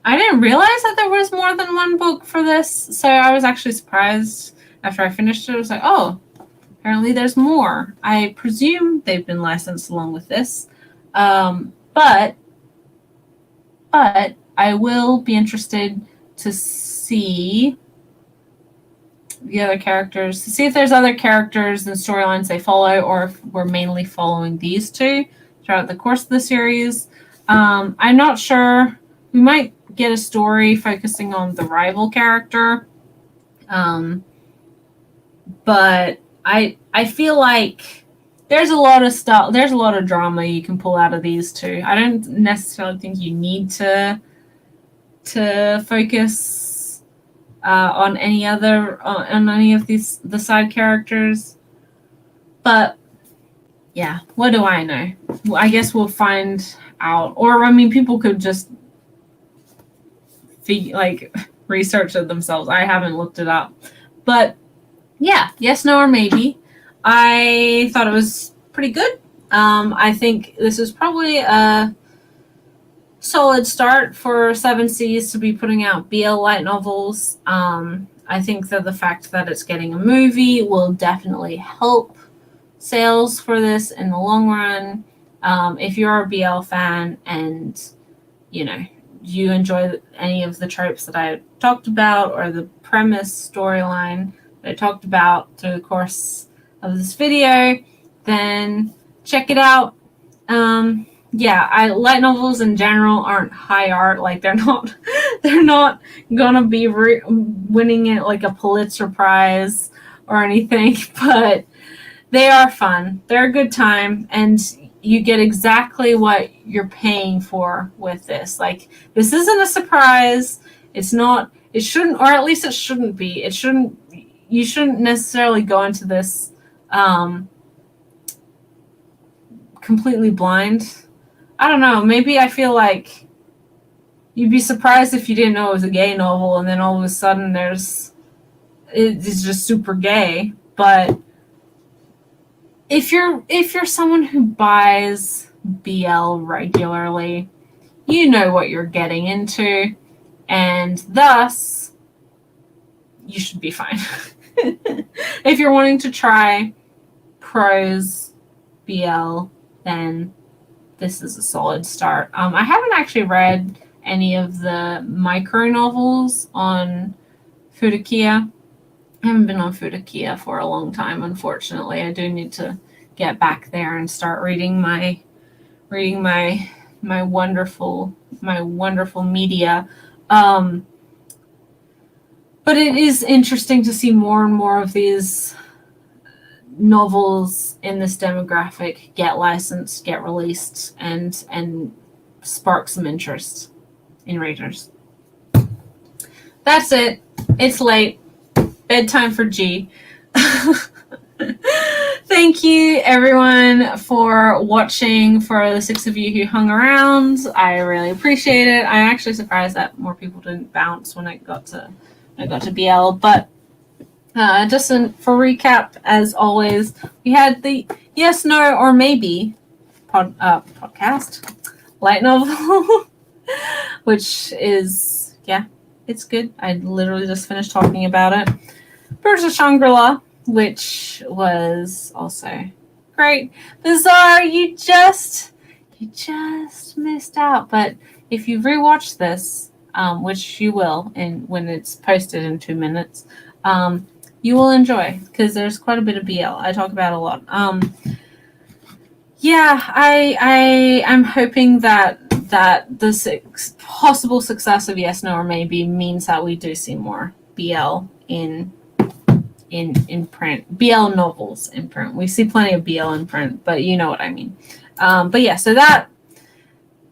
realize that there was more than 1 book for this, so I was actually surprised after I finished it. I was like, oh, apparently there's more. I presume they've been licensed along with this. But I will be interested to see the other characters, to see if there's other characters and storylines they follow, or if we're mainly following these 2 throughout the course of the series. I'm not sure. We might get a story focusing on the rival character. But I feel like there's a lot of drama you can pull out of these 2. I don't necessarily think you need to focus on any of the side characters. But yeah, what do I know? I guess we'll find out. Or I mean, people could just research it themselves. I haven't looked it up. But yeah, yes, no, or maybe. I thought it was pretty good. I think this is probably a solid start for Seven Seas to be putting out BL light novels. I think that the fact that it's getting a movie will definitely help sales for this in the long run. If you're a BL fan and you enjoy any of the tropes that I talked about or the premise storyline that I talked about through the course of this video, then check it out. Light novels in general aren't high art. Like they're not gonna be winning it like a Pulitzer Prize or anything, but they are fun. They're a good time, and you get exactly what you're paying for with this. Like, this isn't a surprise. It's not. It shouldn't, or at least it shouldn't be. It shouldn't. You shouldn't necessarily go into this completely blind. I don't know. Maybe I feel like you'd be surprised if you didn't know it was a gay novel, and then all of a sudden it's just super gay. But if you're someone who buys BL regularly, you know what you're getting into, and thus you should be fine. If you're wanting to try prose BL, then this is a solid start. I haven't actually read any of the micro novels on Furukiya. I haven't been on Furukiya for a long time, unfortunately. I do need to get back there and start reading my wonderful media. But it is interesting to see more and more of these novels in this demographic get licensed, get released, and spark some interest in readers. That's it. It's late. Bedtime for G. Thank you, everyone, for watching. For the 6 of you who hung around, I really appreciate it. I'm actually surprised that more people didn't bounce when I got to BL. But just for recap, as always, we had the Yes, No, or Maybe podcast light novel, which is, it's good. I literally just finished talking about it. Birds of Shangri-La, which was also great. Bizarre, you just missed out. But if you rewatch this, which you will, when it's posted in 2 minutes, you will enjoy, because there's quite a bit of BL. I talk about a lot. I'm hoping that the possible success of Yes, No, or Maybe means that we do see more BL in print. BL novels in print. We see plenty of BL in print, but you know what I mean. So that,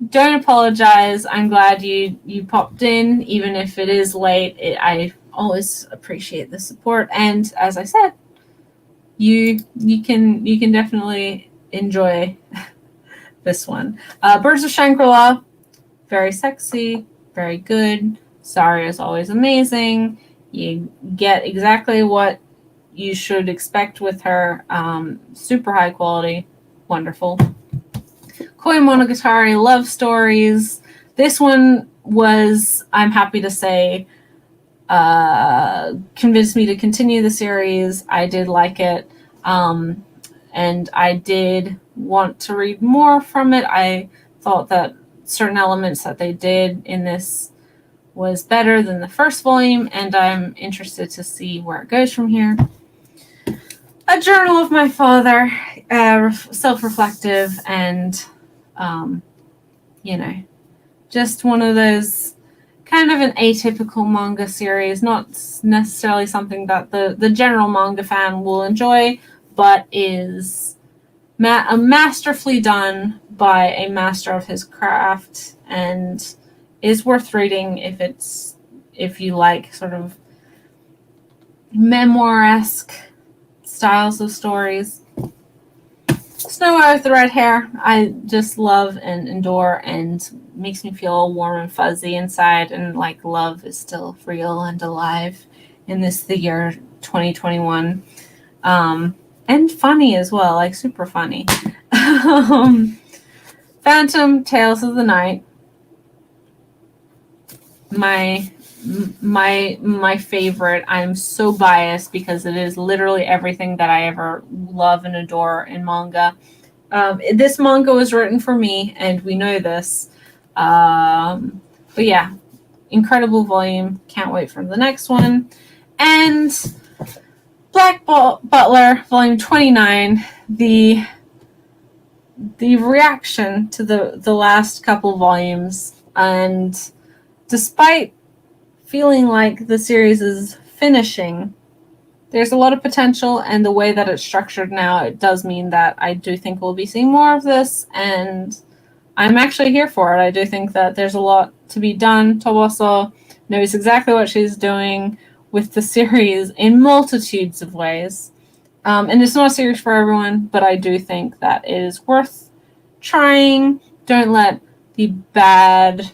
don't apologize. I'm glad you popped in, even if it is late. I always appreciate the support, and as I said, you can definitely enjoy this one. Birds of Shangri-La, very sexy, very good. Sari is always amazing. You get exactly what you should expect with her. Super high quality, wonderful. Koi Monogatari love stories. This one was, I'm happy to say, convinced me to continue the series. I did like it, and I did want to read more from it. I thought that certain elements that they did in this was better than the first volume, and I'm interested to see where it goes from here. A journal of my father, self-reflective, and just one of those kind of an atypical manga series, not necessarily something that the general manga fan will enjoy, but is masterfully done by a master of his craft, and is worth reading if you like sort of memoir-esque styles of stories. Snow White with the Red Hair, I just love and adore, and makes me feel warm and fuzzy inside, and like love is still real and alive in the year 2021. and funny as well, like super funny. Phantom Tales of the Night. My favorite. I'm so biased because it is literally everything that I ever love and adore in manga. This manga was written for me, and we know this. But yeah, incredible volume. Can't wait for the next one. And Black Butler, volume 29. The reaction to the last couple volumes, and despite feeling like the series is finishing, there's a lot of potential, and the way that it's structured now, it does mean that I do think we'll be seeing more of this, and I'm actually here for it. I do think that there's a lot to be done. Toboso knows exactly what she's doing with the series in multitudes of ways. And it's not a series for everyone, but I do think that it is worth trying. Don't let the bad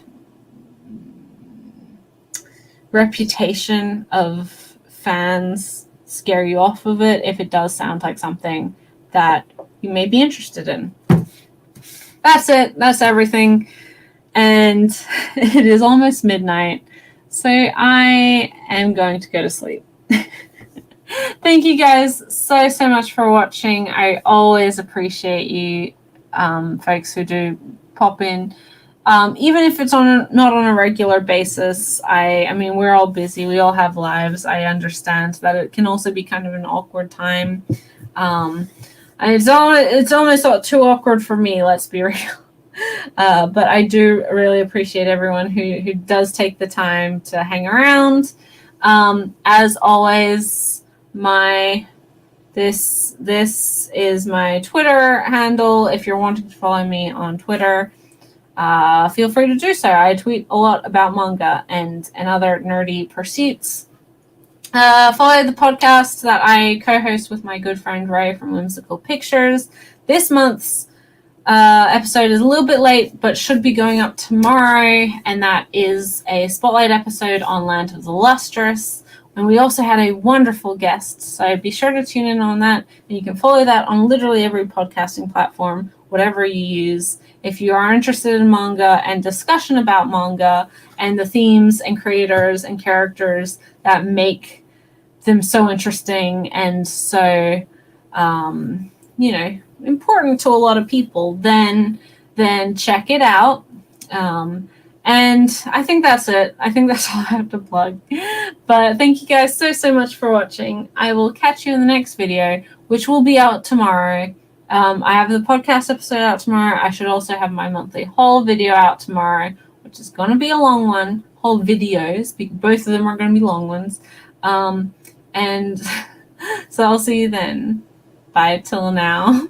reputation of fans scare you off of it if it does sound like something that you may be interested in. That's it. That's everything. And it is almost midnight, so I am going to go to sleep. Thank you guys so much for watching. I always appreciate you folks who do pop in. Even if it's not on a regular basis, I mean, we're all busy. We all have lives. I understand that it can also be kind of an awkward time. It's almost too awkward for me, let's be real. But I do really appreciate everyone who does take the time to hang around. As always, this is my Twitter handle. If you're wanting to follow me on Twitter, feel free to do so. I tweet a lot about manga and other nerdy pursuits. Follow the podcast that I co-host with my good friend Ray from Whimsical Pictures. This month's episode is a little bit late, but should be going up tomorrow, and that is a spotlight episode on Land of the Lustrous. And we also had a wonderful guest, so be sure to tune in on that. And you can follow that on literally every podcasting platform, whatever you use. If you are interested in manga and discussion about manga and the themes and creators and characters that make them so interesting and so, important to a lot of people, then check it out. And I think that's it. I think that's all I have to plug. But thank you guys so much for watching. I will catch you in the next video, which will be out tomorrow. I have the podcast episode out tomorrow. I should also have my monthly haul video out tomorrow, which is going to be a long one. Haul videos. Both of them are going to be long ones. And so I'll see you then. Bye till now.